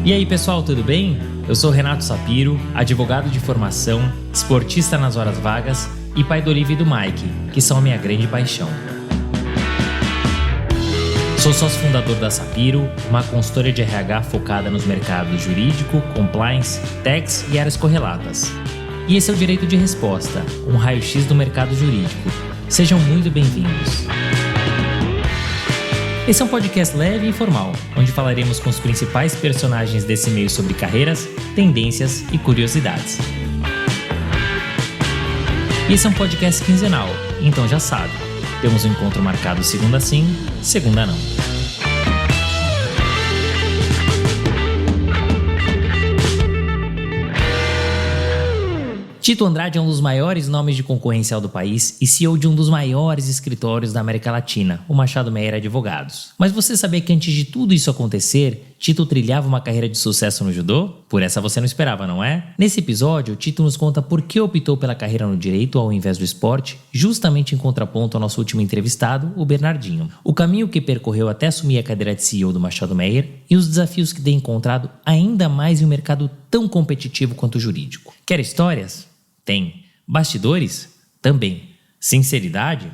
E aí pessoal, tudo bem? Eu sou Renato Sapiro, advogado de formação, esportista nas horas vagas e pai do Olivia e do Mike, que são a minha grande paixão. Sou sócio fundador da Sapiro, uma consultoria de RH focada nos mercados jurídico, compliance, tax e áreas correlatas. E esse é o Direito de Resposta, um raio-x do mercado jurídico. Sejam muito bem-vindos. Esse é um podcast leve e informal, onde falaremos com os principais personagens desse meio sobre carreiras, tendências e curiosidades. E esse é um podcast quinzenal, então já sabe, temos um encontro marcado segunda sim, segunda não. Tito Andrade é um dos maiores nomes de concorrencial do país e CEO de um dos maiores escritórios da América Latina, o Machado Meyer Advogados. Mas você sabia que antes de tudo isso acontecer, Tito trilhava uma carreira de sucesso no judô? Por essa você não esperava, não é? Nesse episódio, Tito nos conta por que optou pela carreira no direito ao invés do esporte, justamente em contraponto ao nosso último entrevistado, o Bernardinho. O caminho que percorreu até assumir a cadeira de CEO do Machado Meyer e os desafios que tem encontrado ainda mais em um mercado tão competitivo quanto o jurídico. Quer histórias? Tem. Bastidores? Também. Sinceridade?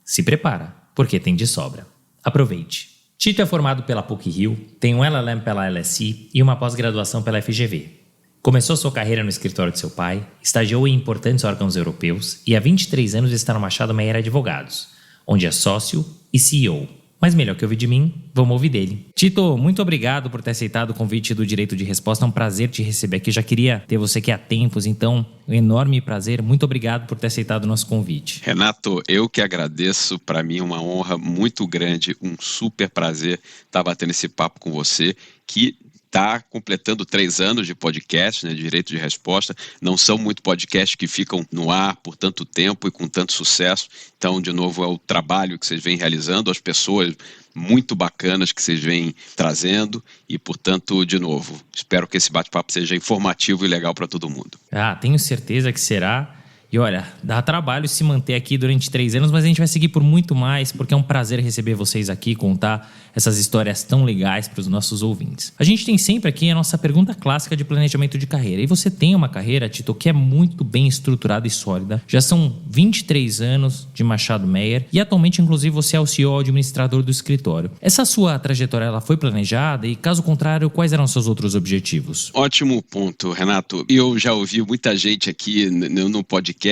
Se prepara, porque tem de sobra. Aproveite. Tito é formado pela PUC-Rio, tem um LLM pela LSI e uma pós-graduação pela FGV. Começou sua carreira no escritório de seu pai, estagiou em importantes órgãos europeus e há 23 anos está no Machado Meyer Advogados, onde é sócio e CEO. Mas melhor que ouvir de mim, vamos ouvir dele. Tito, muito obrigado por ter aceitado o convite do Direito de Resposta. É um prazer te receber aqui. Já queria ter você aqui há tempos, então, um enorme prazer. Muito obrigado por ter aceitado o nosso convite. Renato, eu que agradeço. Para mim é uma honra muito grande, um super prazer estar batendo esse papo com você, que está completando 3 anos de podcast, né, de Direito de Resposta. Não são muito podcasts que ficam no ar por tanto tempo e com tanto sucesso. Então, de novo, é o trabalho que vocês vêm realizando, as pessoas muito bacanas que vocês vêm trazendo e, portanto, de novo, espero que esse bate-papo seja informativo e legal para todo mundo. Tenho certeza que será. E olha, dá trabalho se manter aqui durante 3 anos, mas a gente vai seguir por muito mais, porque é um prazer receber vocês aqui, contar essas histórias tão legais para os nossos ouvintes. A gente tem sempre aqui a nossa pergunta clássica de planejamento de carreira. E você tem uma carreira, Tito, que é muito bem estruturada e sólida. Já são 23 anos de Machado Meyer e atualmente, inclusive, você é o CEO administrador do escritório. Essa sua trajetória, ela foi planejada e, caso contrário, quais eram os seus outros objetivos? Ótimo ponto, Renato. Eu já ouvi muita gente aqui no podcast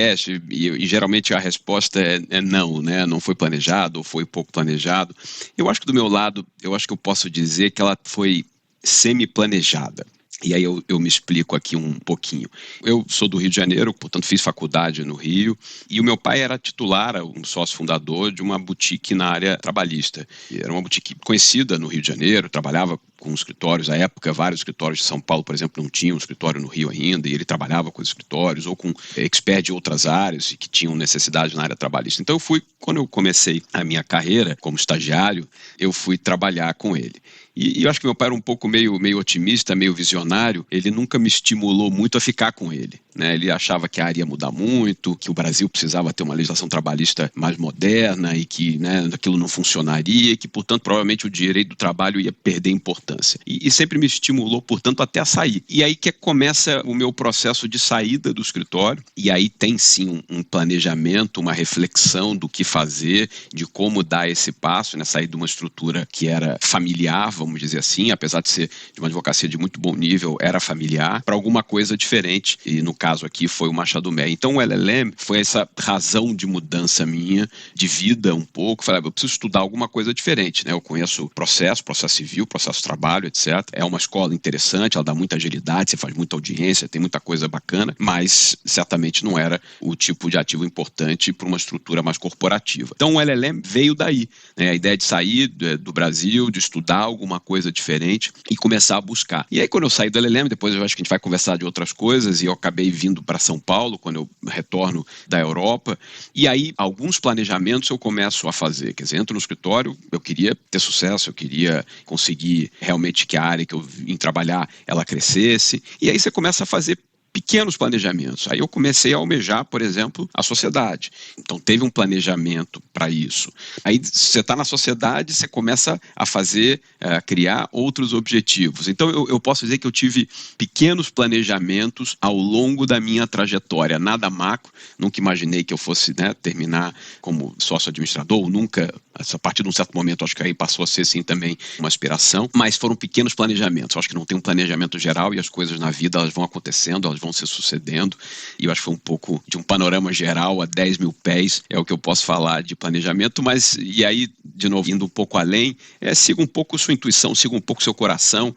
e geralmente a resposta é não, né? Não foi planejado ou foi pouco planejado. Eu acho que do meu lado, eu acho que eu posso dizer que ela foi semi-planejada. E aí eu me explico aqui um pouquinho. Eu sou do Rio de Janeiro, portanto fiz faculdade no Rio, e o meu pai era titular, um sócio fundador de uma boutique na área trabalhista. Era uma boutique conhecida no Rio de Janeiro, trabalhava com escritórios, à época vários escritórios de São Paulo, por exemplo, não tinham um escritório no Rio ainda, e ele trabalhava com os escritórios ou com experts de outras áreas e que tinham necessidade na área trabalhista. Então quando eu comecei a minha carreira como estagiário, eu fui trabalhar com ele. E eu acho que meu pai era um pouco meio otimista, meio visionário. Ele nunca me estimulou muito a ficar com ele, né? Ele achava que a área ia mudar muito, que o Brasil precisava ter uma legislação trabalhista mais moderna e que, né, aquilo não funcionaria e que, portanto, provavelmente o direito do trabalho ia perder importância. E sempre me estimulou, portanto, até a sair. E aí que começa o meu processo de saída do escritório. E aí tem, sim, um planejamento, uma reflexão do que fazer, de como dar esse passo, né? Sair de uma estrutura que era familiar, vamos dizer assim, apesar de ser de uma advocacia de muito bom nível, era familiar, para alguma coisa diferente, e no caso aqui foi o Machado Meyer. Então o LLM foi essa razão de mudança minha, de vida um pouco. Falei, eu preciso estudar alguma coisa diferente, né? Eu conheço processo civil, processo de trabalho, etc. É uma escola interessante, ela dá muita agilidade, você faz muita audiência, tem muita coisa bacana, mas certamente não era o tipo de ativo importante para uma estrutura mais corporativa. Então o LLM veio daí, né? A ideia de sair do Brasil, de estudar alguma coisa diferente e começar a buscar. E aí quando eu saí do LLM, depois eu acho que a gente vai conversar de outras coisas, e eu acabei vindo para São Paulo, quando eu retorno da Europa, e aí alguns planejamentos eu começo a fazer, quer dizer, entro no escritório, eu queria ter sucesso, eu queria conseguir realmente que a área que eu vim trabalhar, ela crescesse, e aí você começa a fazer pequenos planejamentos. Aí eu comecei a almejar, por exemplo, a sociedade. Então teve um planejamento para isso. Aí você está na sociedade, você começa a fazer, a criar outros objetivos. Então eu posso dizer que eu tive pequenos planejamentos ao longo da minha trajetória. Nada macro, nunca imaginei que eu fosse, né, terminar como sócio-administrador, nunca, a partir de um certo momento, acho que aí passou a ser sim também uma aspiração, mas foram pequenos planejamentos. Eu acho que não tem um planejamento geral e as coisas na vida elas vão acontecendo, elas vão se sucedendo, e eu acho que foi um pouco de um panorama geral a 10 mil pés, é o que eu posso falar de planejamento, mas, e aí, de novo, indo um pouco além, siga um pouco sua intuição, siga um pouco seu coração,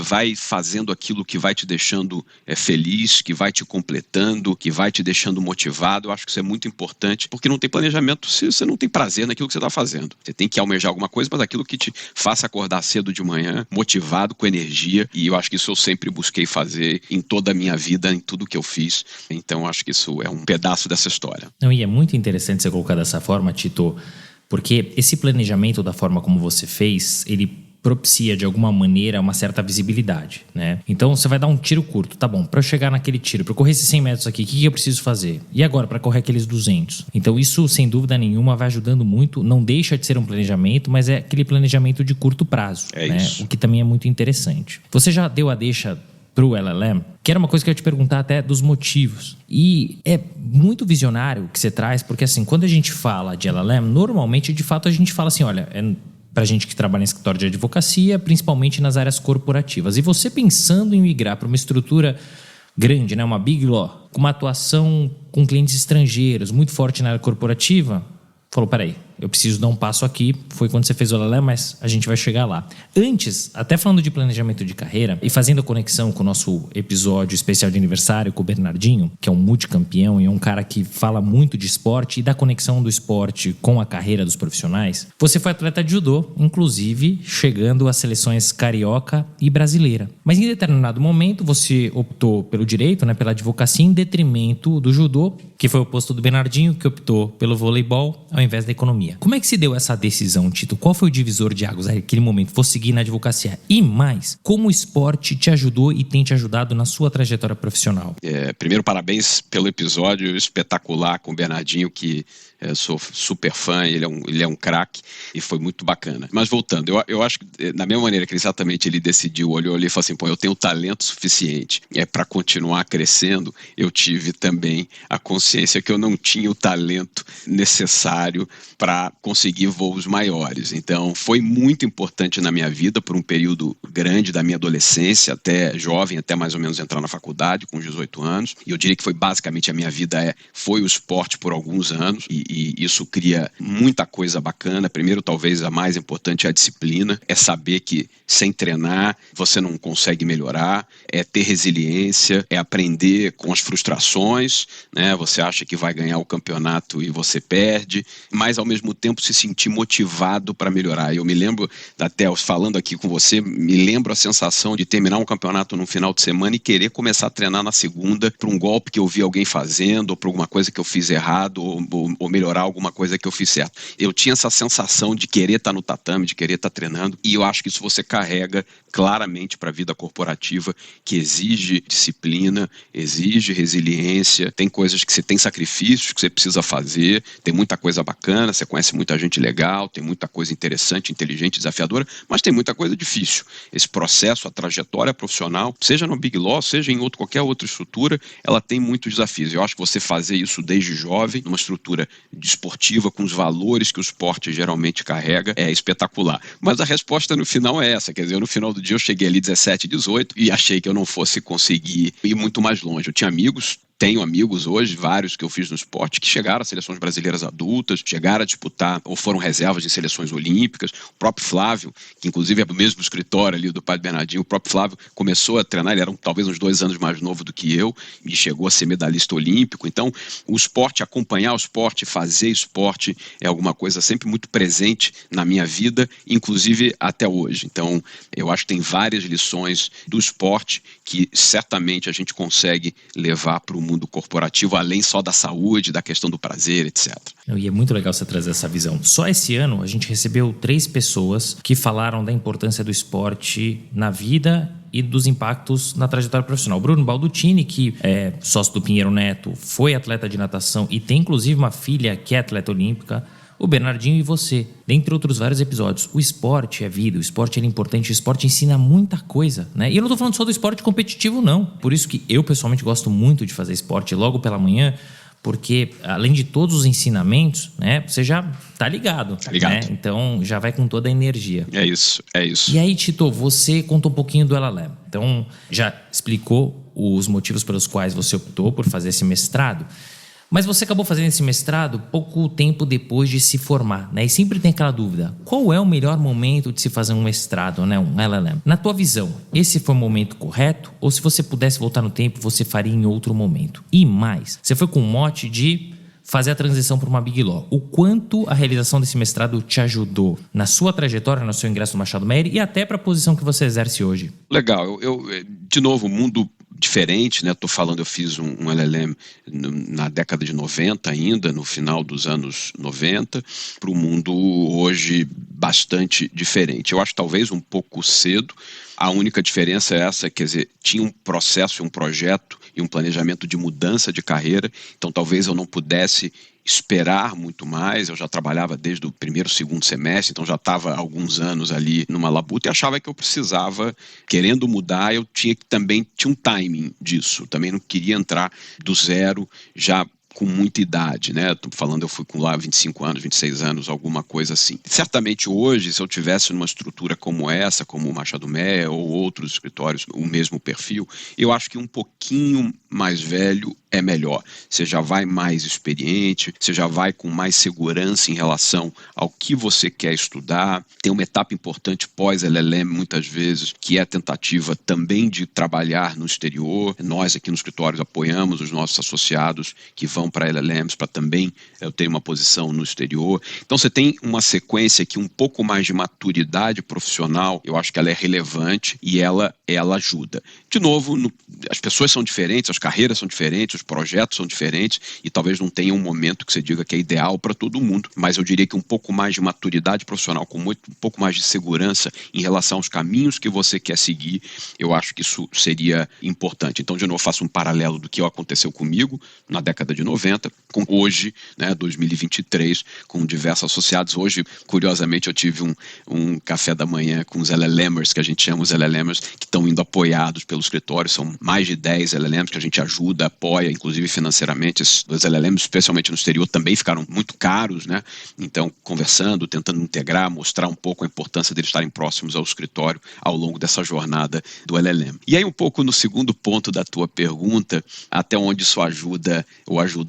vai fazendo aquilo que vai te deixando feliz, que vai te completando, que vai te deixando motivado. Eu acho que isso é muito importante, porque não tem planejamento se você não tem prazer naquilo que você está fazendo. Você tem que almejar alguma coisa, mas aquilo que te faça acordar cedo de manhã, motivado, com energia, e eu acho que isso eu sempre busquei fazer em toda a minha vida, em tudo que eu fiz. Então eu acho que isso é um pedaço dessa história. Não, e é muito interessante você colocar dessa forma, Tito, porque esse planejamento da forma como você fez, ele propicia de alguma maneira uma certa visibilidade, né? Então você vai dar um tiro curto, tá bom, para eu chegar naquele tiro, para eu correr esses 100 metros aqui, o que eu preciso fazer? E agora para correr aqueles 200? Então isso sem dúvida nenhuma vai ajudando muito, não deixa de ser um planejamento, mas é aquele planejamento de curto prazo, né? Isso. O que também é muito interessante. Você já deu a deixa pro LLM, que era uma coisa que eu ia te perguntar até dos motivos. E é muito visionário o que você traz, porque assim, quando a gente fala de LLM, normalmente de fato a gente fala assim, olha, para gente que trabalha em escritório de advocacia, principalmente nas áreas corporativas. E você pensando em migrar para uma estrutura grande, né, uma big law, com uma atuação com clientes estrangeiros, muito forte na área corporativa, falou, peraí, eu preciso dar um passo aqui. Foi quando você fez o LLM, mas a gente vai chegar lá. Antes, até falando de planejamento de carreira e fazendo a conexão com o nosso episódio especial de aniversário com o Bernardinho, que é um multicampeão e é um cara que fala muito de esporte e da conexão do esporte com a carreira dos profissionais, você foi atleta de judô, inclusive chegando às seleções carioca e brasileira. Mas em determinado momento você optou pelo direito, né, pela advocacia, em detrimento do judô, que foi o oposto do Bernardinho, que optou pelo voleibol ao invés da economia. Como é que se deu essa decisão, Tito? Qual foi o divisor de águas naquele momento? Vou seguir na advocacia. E mais, como o esporte te ajudou e tem te ajudado na sua trajetória profissional? Primeiro, parabéns pelo episódio espetacular com o Bernardinho, que eu sou super fã, ele é um craque e foi muito bacana. Mas voltando, eu acho que da mesma maneira que exatamente ele decidiu, olhou ali e falou assim, pô, eu tenho talento suficiente para continuar crescendo, eu tive também a consciência que eu não tinha o talento necessário para conseguir voos maiores. Então foi muito importante na minha vida por um período grande da minha adolescência, até jovem, até mais ou menos entrar na faculdade com 18 anos, e eu diria que foi basicamente a minha vida foi o esporte por alguns anos, e isso cria muita coisa bacana. Primeiro, talvez a mais importante é a disciplina, é saber que sem treinar você não consegue melhorar, é ter resiliência, é aprender com as frustrações, né? Você acha que vai ganhar o campeonato e você perde, mas ao mesmo tempo se sentir motivado para melhorar. Eu me lembro, até falando aqui com você, me lembro a sensação de terminar um campeonato no final de semana e querer começar a treinar na segunda para um golpe que eu vi alguém fazendo, ou para alguma coisa que eu fiz errado, ou melhorar alguma coisa que eu fiz certo. Eu tinha essa sensação de querer estar no tatame, de querer estar treinando, e eu acho que isso você carrega claramente para a vida corporativa, que exige disciplina, exige resiliência, tem coisas que você tem sacrifícios que você precisa fazer, tem muita coisa bacana, você conhece muita gente legal, tem muita coisa interessante, inteligente, desafiadora, mas tem muita coisa difícil. Esse processo, a trajetória profissional, seja no Big Law, seja em qualquer outra estrutura, ela tem muitos desafios. Eu acho que você fazer isso desde jovem, numa estrutura desportiva, com os valores que o esporte geralmente carrega, é espetacular. Mas a resposta no final é essa, quer dizer, no final do dia eu cheguei ali 17, 18 e achei que eu não fosse conseguir ir muito mais longe. Eu tinha amigos, tenho amigos hoje, vários que eu fiz no esporte, que chegaram às seleções brasileiras adultas, chegaram a disputar ou foram reservas em seleções olímpicas. O próprio Flávio, que inclusive é do mesmo escritório ali do pai do Bernardinho, o próprio Flávio começou a treinar, ele era talvez uns 2 anos mais novo do que eu, e chegou a ser medalhista olímpico. Então, o esporte, acompanhar o esporte, fazer esporte é alguma coisa sempre muito presente na minha vida, inclusive até hoje. Então, eu acho que tem várias lições do esporte que certamente a gente consegue levar para o mundo corporativo, além só da saúde, da questão do prazer, etc. E é muito legal você trazer essa visão. Só esse ano a gente recebeu 3 pessoas que falaram da importância do esporte na vida e dos impactos na trajetória profissional. Bruno Baldutini, que é sócio do Pinheiro Neto, foi atleta de natação e tem inclusive uma filha que é atleta olímpica. O Bernardinho e você, dentre outros vários episódios. O esporte é vida, o esporte é importante, o esporte ensina muita coisa, né? E eu não tô falando só do esporte competitivo, não. Por isso que eu, pessoalmente, gosto muito de fazer esporte logo pela manhã, porque, além de todos os ensinamentos, né, você já tá ligado. Tá ligado. Né? Então, já vai com toda a energia. É isso. E aí, Tito, você contou um pouquinho do LLM. Então, já explicou os motivos pelos quais você optou por fazer esse mestrado. Mas você acabou fazendo esse mestrado pouco tempo depois de se formar, né? E sempre tem aquela dúvida, qual é o melhor momento de se fazer um mestrado, né? Um LLM? Na tua visão, esse foi o momento correto? Ou se você pudesse voltar no tempo, você faria em outro momento? E mais, você foi com o mote de fazer a transição para uma Big Law. O quanto a realização desse mestrado te ajudou na sua trajetória, no seu ingresso no Machado Meyer e até para a posição que você exerce hoje? Legal. De novo, mundo diferente, né? Estou falando, eu fiz um LLM na década de 90 ainda, no final dos anos 90, para o mundo hoje bastante diferente. Eu acho talvez um pouco cedo. A única diferença é essa, quer dizer, tinha um processo, um projeto e um planejamento de mudança de carreira, então talvez eu não pudesse esperar muito mais. Eu já trabalhava desde o primeiro, segundo semestre, então já estava há alguns anos ali numa labuta e achava que eu precisava, querendo mudar, eu tinha um timing disso. Também não queria entrar do zero já com muita idade, né? Tô falando, eu fui com lá 25 anos, 26 anos, alguma coisa assim. Certamente hoje, se eu tivesse numa estrutura como essa, como o Machado Meyer ou outros escritórios, o mesmo perfil, eu acho que um pouquinho mais velho é melhor. Você já vai mais experiente, você já vai com mais segurança em relação ao que você quer estudar. Tem uma etapa importante pós-LLM, muitas vezes, que é a tentativa também de trabalhar no exterior. Nós aqui no escritório apoiamos os nossos associados que vão para LLMs para também ter uma posição no exterior. Então você tem uma sequência que um pouco mais de maturidade profissional, eu acho que ela é relevante e ela ajuda. De novo, as pessoas são diferentes, as carreiras são diferentes, os projetos são diferentes e talvez não tenha um momento que você diga que é ideal para todo mundo, mas eu diria que um pouco mais de maturidade profissional, com um pouco mais de segurança em relação aos caminhos que você quer seguir, eu acho que isso seria importante. Então, de novo, faço um paralelo do que aconteceu comigo na década de 90, com hoje, né, 2023, com diversos associados. Hoje, curiosamente, eu tive um café da manhã com os LLMers, que a gente chama os LLMers, que estão indo apoiados pelo escritório. São mais de 10 LLMs que a gente ajuda, apoia, inclusive financeiramente. Os LLMs, especialmente no exterior, também ficaram muito caros, né? Então, conversando, tentando integrar, mostrar um pouco a importância deles estarem próximos ao escritório ao longo dessa jornada do LLM. E aí, um pouco no segundo ponto da tua pergunta, até onde isso ajuda ou ajudou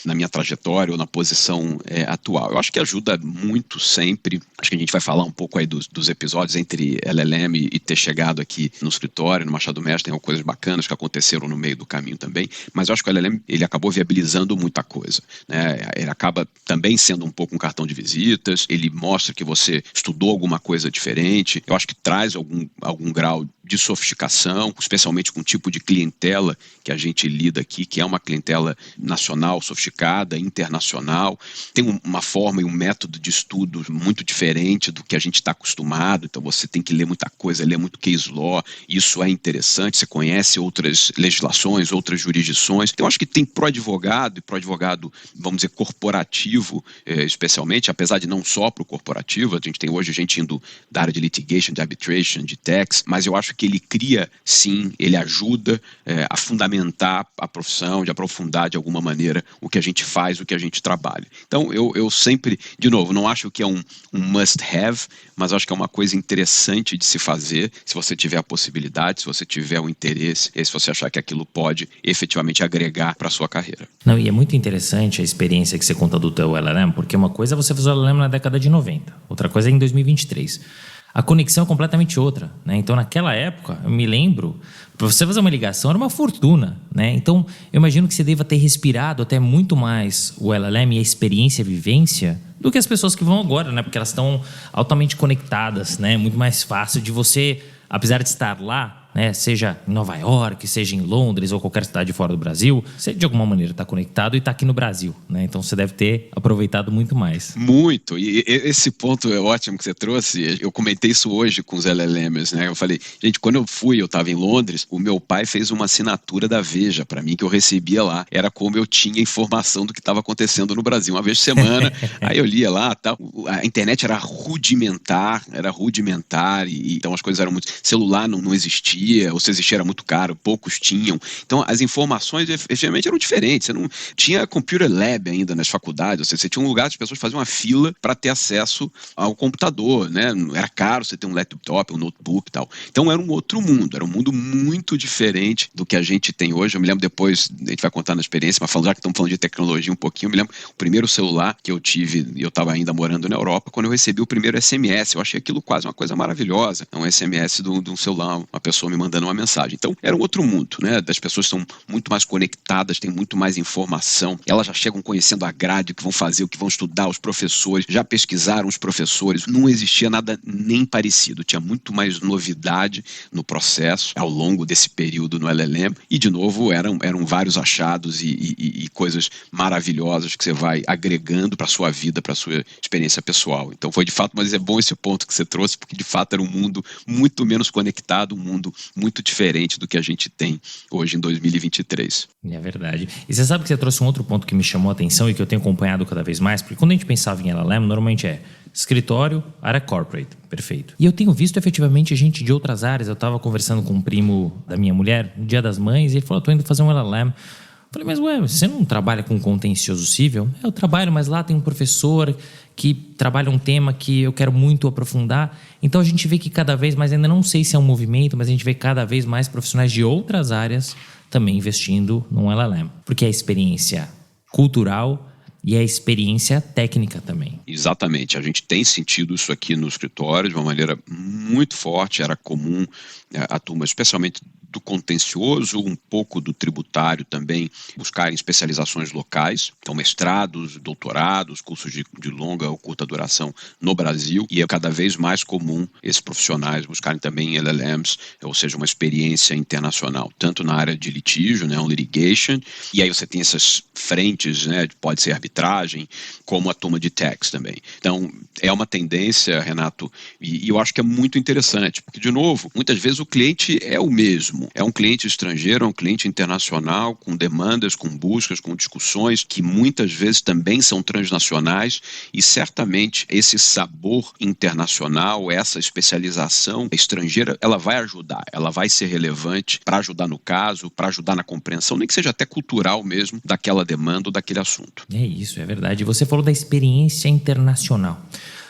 na minha trajetória ou na posição atual. Eu acho que ajuda muito sempre. Acho que a gente vai falar um pouco aí dos episódios entre LLM e ter chegado aqui no escritório, no Machado Meyer. Tem coisas bacanas que aconteceram no meio do caminho também, mas eu acho que o LLM ele acabou viabilizando muita coisa, né? Ele acaba também sendo um pouco um cartão de visitas, ele mostra que você estudou alguma coisa diferente. Eu acho que traz algum grau de sofisticação, especialmente com o tipo de clientela que a gente lida aqui, que é uma clientela nacional, sofisticada, internacional. Tem uma forma e um método de estudo muito diferente do que a gente está acostumado, então você tem que ler muita coisa, ler muito case law, isso é interessante, você conhece outras legislações, outras jurisdições. Então, eu acho que tem pro advogado, vamos dizer, corporativo, especialmente, apesar de não só pro corporativo, a gente tem hoje gente indo da área de litigation, de arbitration, de tax, mas eu acho que ele cria, sim, ele ajuda a fundamentar a profissão, de aprofundar de alguma maneira o que a gente faz, o que a gente trabalha. Então, eu sempre, de novo, não acho que é um must-have, mas acho que é uma coisa interessante de se fazer, se você tiver a possibilidade, se você tiver o interesse, e se você achar que aquilo pode efetivamente agregar para a sua carreira. Não, e é muito interessante a experiência que você conta do teu LLM, porque uma coisa é você fazer o LLM na década de 90, outra coisa é em 2023. A conexão é completamente outra, né? Então, naquela época, eu me lembro, para você fazer uma ligação era uma fortuna, né? Então, eu imagino que você deva ter respirado até muito mais o LLM e a experiência, a vivência, do que as pessoas que vão agora, né? Porque elas estão altamente conectadas, né? Muito mais fácil de você, apesar de estar lá, né? Seja em Nova York, seja em Londres ou qualquer cidade fora do Brasil, você de alguma maneira está conectado e está aqui no Brasil, né? Então você deve ter aproveitado muito mais. Muito, e esse ponto é ótimo que você trouxe. Eu comentei isso hoje com os LLMs, né? Eu falei, gente, quando eu estava em Londres, o meu pai fez uma assinatura da Veja para mim que eu recebia lá. Era como eu tinha informação do que estava acontecendo no Brasil, uma vez por semana. Aí eu lia lá, tal. A internet era rudimentar, e então as coisas eram muito... Celular não existia, ou se existia era muito caro, poucos tinham. Então as informações efetivamente eram diferentes. Você não tinha computer lab ainda nas faculdades, ou seja, você tinha um lugar que as pessoas faziam uma fila para ter acesso ao computador, né? Era caro você ter um laptop, um notebook e tal. Então era um outro mundo, era um mundo muito diferente do que a gente tem hoje. Eu me lembro depois, a gente vai contar na experiência, mas já que estamos falando de tecnologia um pouquinho, eu me lembro o primeiro celular que eu tive, eu estava ainda morando na Europa, quando eu recebi o primeiro SMS, eu achei aquilo quase uma coisa maravilhosa. Um SMS de um celular, uma pessoa me mandando uma mensagem. Então era um outro mundo, né? As pessoas estão muito mais conectadas, têm muito mais informação, elas já chegam conhecendo a grade, o que vão fazer, o que vão estudar, os professores, já pesquisaram os professores, não existia nada nem parecido, tinha muito mais novidade no processo ao longo desse período no LLM e, de novo, eram vários achados e coisas maravilhosas que você vai agregando para a sua vida, para a sua experiência pessoal. Então foi de fato, mas é bom esse ponto que você trouxe, porque de fato era um mundo muito menos conectado, um mundo muito diferente do que a gente tem hoje em 2023. É verdade. E você sabe que você trouxe um outro ponto que me chamou a atenção e que eu tenho acompanhado cada vez mais, porque quando a gente pensava em LLM, normalmente é escritório, área corporate, perfeito. E eu tenho visto efetivamente gente de outras áreas. Eu estava conversando com um primo da minha mulher no Dia das Mães e ele falou, tô indo fazer um LLM. Falei, mas você não trabalha com contencioso civil? Eu trabalho, mas lá tem um professor que trabalha um tema que eu quero muito aprofundar. Então a gente vê que cada vez mais, ainda não sei se é um movimento, mas a gente vê cada vez mais profissionais de outras áreas também investindo num LLM. Porque é a experiência cultural e a experiência técnica também. Exatamente. A gente tem sentido isso aqui no escritório de uma maneira muito forte. Era comum a turma, especialmente do contencioso, um pouco do tributário também, buscarem especializações locais, então mestrados, doutorados, cursos de longa ou curta duração no Brasil, e é cada vez mais comum esses profissionais buscarem também LLMs, ou seja, uma experiência internacional, tanto na área de litígio, né, um litigation, e aí você tem essas frentes, né, pode ser arbitragem, como a turma de tax também. Então, é uma tendência, Renato, e eu acho que é muito interessante, porque, de novo, muitas vezes o cliente é o mesmo. É um cliente estrangeiro, é um cliente internacional, com demandas, com buscas, com discussões, que muitas vezes também são transnacionais, e certamente esse sabor internacional, essa especialização estrangeira, ela vai ajudar, ela vai ser relevante para ajudar no caso, para ajudar na compreensão, nem que seja até cultural mesmo, daquela demanda ou daquele assunto. É isso, é verdade. Você falou da experiência internacional.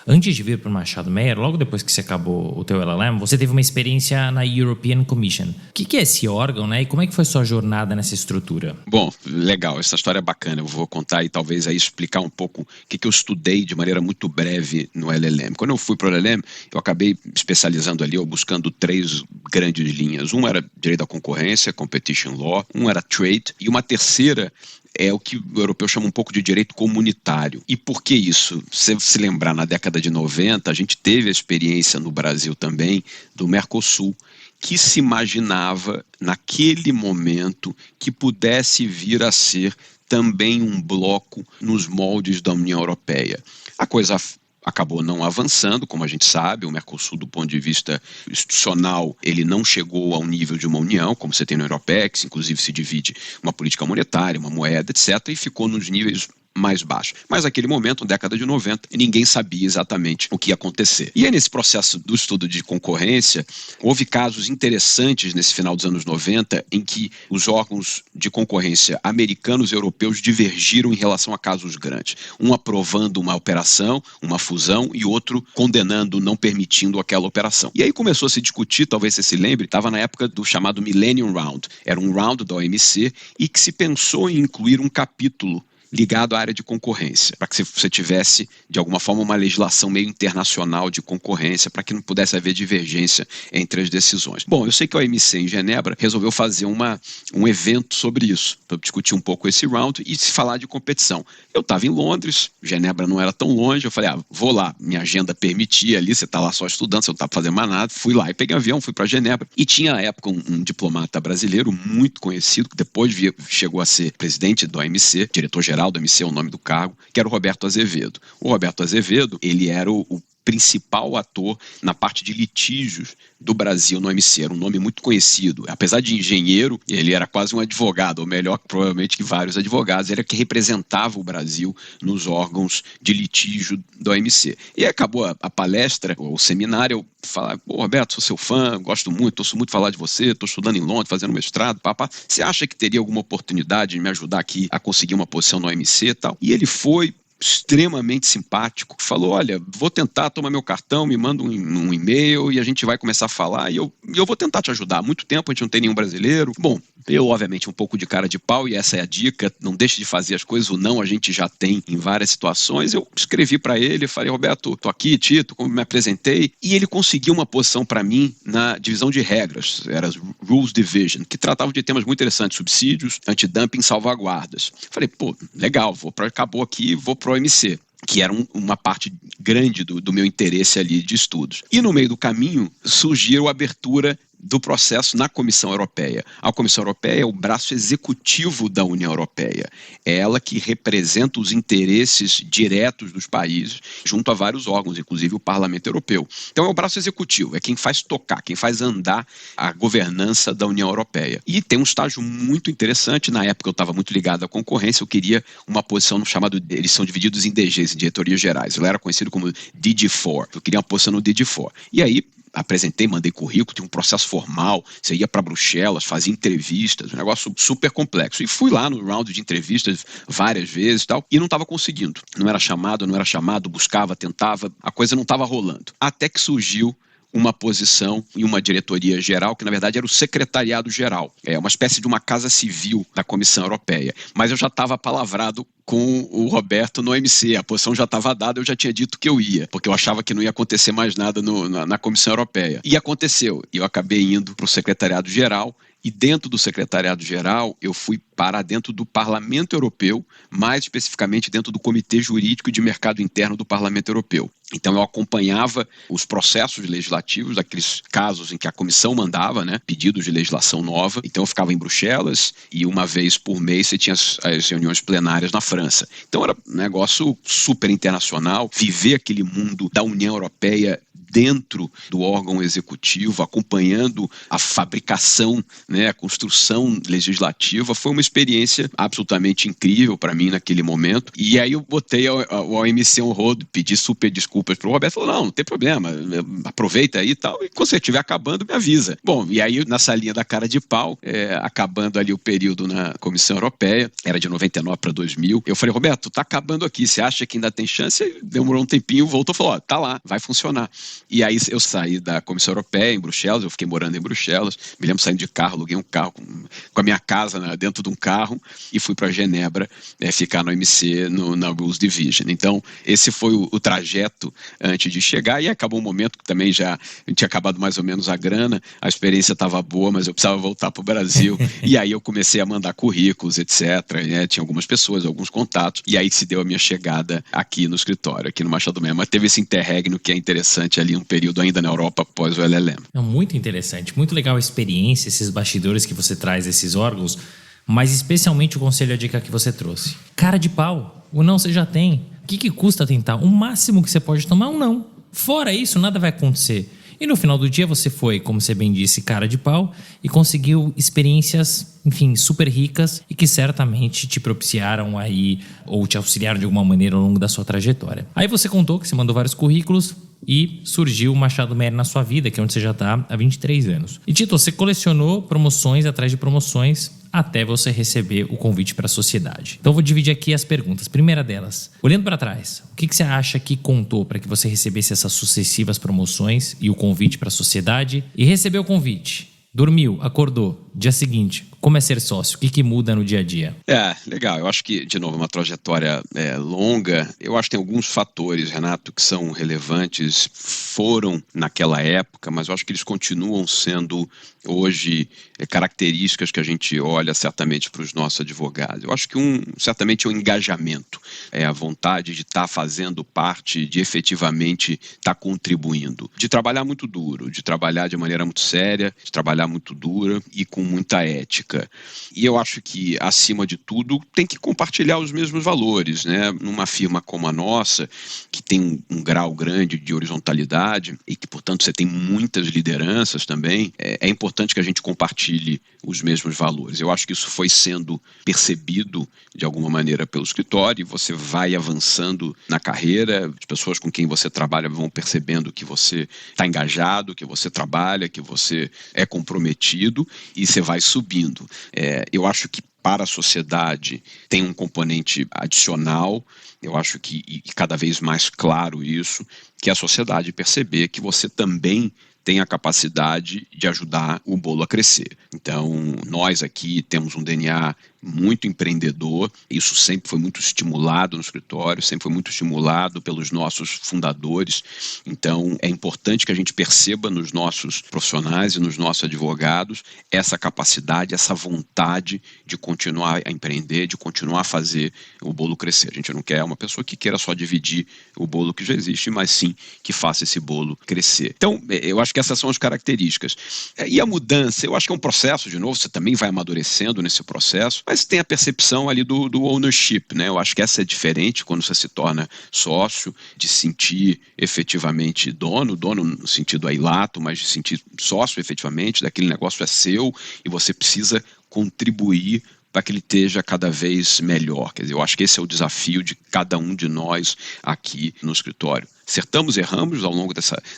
Antes de vir para o Machado Meyer, logo depois que você acabou o teu LLM, você teve uma experiência na European Commission. O que é esse órgão, né? E como é que foi sua jornada nessa estrutura? Bom, legal, essa história é bacana. Eu vou contar e talvez aí explicar um pouco o que eu estudei de maneira muito breve no LLM. Quando eu fui para o LLM, eu acabei especializando ali, ou buscando 3 grandes linhas. Um era direito da concorrência, competition law, um era trade, e uma terceira é o que o europeu chama um pouco de direito comunitário. E por que isso? Se você se lembrar, na década de 90, a gente teve a experiência no Brasil também do Mercosul, que se imaginava, naquele momento, que pudesse vir a ser também um bloco nos moldes da União Europeia. A coisa acabou não avançando, como a gente sabe. O Mercosul, do ponto de vista institucional, ele não chegou ao nível de uma união, como você tem no Europex, inclusive se divide uma política monetária, uma moeda, etc., e ficou nos níveis mais baixo. Mas naquele momento, na década de 90, ninguém sabia exatamente o que ia acontecer. E aí, nesse processo do estudo de concorrência, houve casos interessantes nesse final dos anos 90 em que os órgãos de concorrência americanos e europeus divergiram em relação a casos grandes. Um aprovando uma operação, uma fusão, e outro condenando, não permitindo aquela operação. E aí começou a se discutir, talvez você se lembre, estava na época do chamado Millennium Round. Era um round da OMC e que se pensou em incluir um capítulo ligado à área de concorrência, para que você tivesse, de alguma forma, uma legislação meio internacional de concorrência, para que não pudesse haver divergência entre as decisões. Bom, eu sei que a OMC em Genebra resolveu fazer um evento sobre isso, para discutir um pouco esse round e se falar de competição. Eu estava em Londres, Genebra não era tão longe, eu falei, vou lá, minha agenda permitia ali, você está lá só estudando, você não está fazendo mais nada, fui lá e peguei um avião, fui para Genebra, e tinha na época um diplomata brasileiro muito conhecido, que depois chegou a ser presidente do OMC, diretor-geral do OMC é o nome do cargo, que era o Roberto Azevedo. O Roberto Azevedo, ele era o principal ator na parte de litígios do Brasil no OMC, era um nome muito conhecido. Apesar de engenheiro, ele era quase um advogado, ou melhor, provavelmente que vários advogados, ele era que representava o Brasil nos órgãos de litígio do OMC. E acabou a palestra, o seminário, eu falar, Roberto, sou seu fã, gosto muito, ouço muito falar de você, estou estudando em Londres, fazendo mestrado, você acha que teria alguma oportunidade de me ajudar aqui a conseguir uma posição no OMC e tal? E ele foi extremamente simpático, falou, olha, vou tentar, toma meu cartão, me manda um e-mail e a gente vai começar a falar e eu vou tentar te ajudar. Há muito tempo a gente não tem nenhum brasileiro. Bom, eu obviamente um pouco de cara de pau e essa é a dica, não deixe de fazer as coisas, o não a gente já tem em várias situações. Eu escrevi para ele, falei, Roberto, tô aqui, Tito, como me apresentei, e ele conseguiu uma posição para mim na divisão de regras, era Rules Division, que tratava de temas muito interessantes, subsídios, antidumping, salvaguardas. Falei, legal, acabou aqui, vou pro OMC, que era uma parte grande do meu interesse ali de estudos. E no meio do caminho surgiu a abertura do processo na Comissão Europeia. A Comissão Europeia é o braço executivo da União Europeia. É ela que representa os interesses diretos dos países junto a vários órgãos, inclusive o Parlamento Europeu. Então é o braço executivo, é quem faz tocar, quem faz andar a governança da União Europeia. E tem um estágio muito interessante, na época eu estava muito ligado à concorrência, eu queria uma posição no chamado, eles são divididos em DGs, em diretorias gerais, eu era conhecido como DG4, eu queria uma posição no DG4. E aí, apresentei, mandei currículo, tinha um processo formal, você ia para Bruxelas, fazia entrevistas, um negócio super complexo. E fui lá no round de entrevistas várias vezes e tal, e não estava conseguindo. Não era chamado, buscava, tentava, a coisa não estava rolando. Até que surgiu uma posição em uma diretoria geral, que na verdade era o secretariado geral. É uma espécie de uma casa civil da Comissão Europeia. Mas eu já estava palavrado com o Roberto no OMC, a posição já estava dada, eu já tinha dito que eu ia, porque eu achava que não ia acontecer mais nada na Comissão Europeia. E aconteceu, e eu acabei indo para o secretariado geral, e dentro do secretariado geral eu fui para dentro do Parlamento Europeu, mais especificamente dentro do Comitê Jurídico de Mercado Interno do Parlamento Europeu. Então eu acompanhava os processos legislativos, aqueles casos em que a comissão mandava, pedidos de legislação nova. Então eu ficava em Bruxelas e uma vez por mês você tinha as reuniões plenárias na França. Então era um negócio super internacional, viver aquele mundo da União Europeia dentro do órgão executivo, acompanhando a fabricação, a construção legislativa, foi uma experiência absolutamente incrível para mim naquele momento. E aí eu botei o OMC on hold, pedi super desculpas para o Roberto, falou, não tem problema, aproveita aí e tal, e quando você estiver acabando, me avisa. Bom, e aí nessa linha da cara de pau, acabando ali o período na Comissão Europeia, era de 99 para 2000, eu falei, Roberto, tá acabando aqui, você acha que ainda tem chance? Demorou um tempinho, voltou e falou, tá lá, vai funcionar. E aí eu saí da Comissão Europeia em Bruxelas, eu fiquei morando em Bruxelas, me lembro saindo de carro, aluguei um carro com a minha casa dentro de um carro e fui para Genebra ficar no OMC, na Rules Division. Então esse foi o trajeto antes de chegar e acabou um momento que também já tinha acabado mais ou menos a grana, a experiência estava boa, mas eu precisava voltar para o Brasil e aí eu comecei a mandar currículos, etc. Tinha algumas pessoas, alguns contatos e aí se deu a minha chegada aqui no escritório, aqui no Machado Meyer. Mas teve esse interregno que é interessante ali, um período ainda na Europa após o LLM. É muito interessante, muito legal a experiência, esses bastidores que você traz desses órgãos, mas especialmente o conselho e a dica que você trouxe. Cara de pau, o não você já tem. O que custa tentar? O máximo que você pode tomar é um não. Fora isso, nada vai acontecer. E no final do dia você foi, como você bem disse, cara de pau e conseguiu experiências, enfim, super ricas e que certamente te propiciaram aí ou te auxiliaram de alguma maneira ao longo da sua trajetória. Aí você contou que você mandou vários currículos e surgiu o Machado Meyer na sua vida, que é onde você já está há 23 anos. E Tito, você colecionou promoções atrás de promoções até você receber o convite para a sociedade. Então eu vou dividir aqui as perguntas. Primeira delas, olhando para trás, o que você acha que contou para que você recebesse essas sucessivas promoções e o convite para a sociedade? E recebeu o convite, dormiu, acordou, dia seguinte, como é ser sócio? O que muda no dia a dia? Legal. Eu acho que, de novo, uma trajetória longa. Eu acho que tem alguns fatores, Renato, que são relevantes, foram naquela época, mas eu acho que eles continuam sendo hoje características que a gente olha certamente para os nossos advogados. Eu acho que certamente é o engajamento, a vontade de estar fazendo parte, de efetivamente estar contribuindo, de trabalhar muito duro, de trabalhar de maneira muito séria, de trabalhar muito dura e com muita ética. E eu acho que, acima de tudo, tem que compartilhar os mesmos valores, né? Numa firma como a nossa, que tem um grau grande de horizontalidade e que, portanto, você tem muitas lideranças também, é importante que a gente compartilhe os mesmos valores. Eu acho que isso foi sendo percebido, de alguma maneira, pelo escritório, e você vai avançando na carreira, as pessoas com quem você trabalha vão percebendo que você está engajado, que você trabalha, que você é comprometido, e você vai subindo. Eu acho que para a sociedade tem um componente adicional, eu acho que, e cada vez mais claro isso, que é a sociedade perceber que você também tem a capacidade de ajudar o bolo a crescer. Então, nós aqui temos um DNA muito empreendedor, isso sempre foi muito estimulado no escritório, sempre foi muito estimulado pelos nossos fundadores. Então, é importante que a gente perceba nos nossos profissionais e nos nossos advogados essa capacidade, essa vontade de continuar a empreender, de continuar a fazer o bolo crescer. A gente não quer uma pessoa que queira só dividir o bolo que já existe, mas sim que faça esse bolo crescer. Então, eu acho que essas são as características. E a mudança, eu acho que é um processo, de novo, você também vai amadurecendo nesse processo, mas tem a percepção ali do ownership, né? Eu acho que essa é diferente quando você se torna sócio, de sentir efetivamente dono no sentido aí lato, mas de sentir sócio efetivamente, daquele negócio é seu e você precisa contribuir para que ele esteja cada vez melhor. Quer dizer, eu acho que esse é o desafio de cada um de nós aqui no escritório. Acertamos, erramos ao longo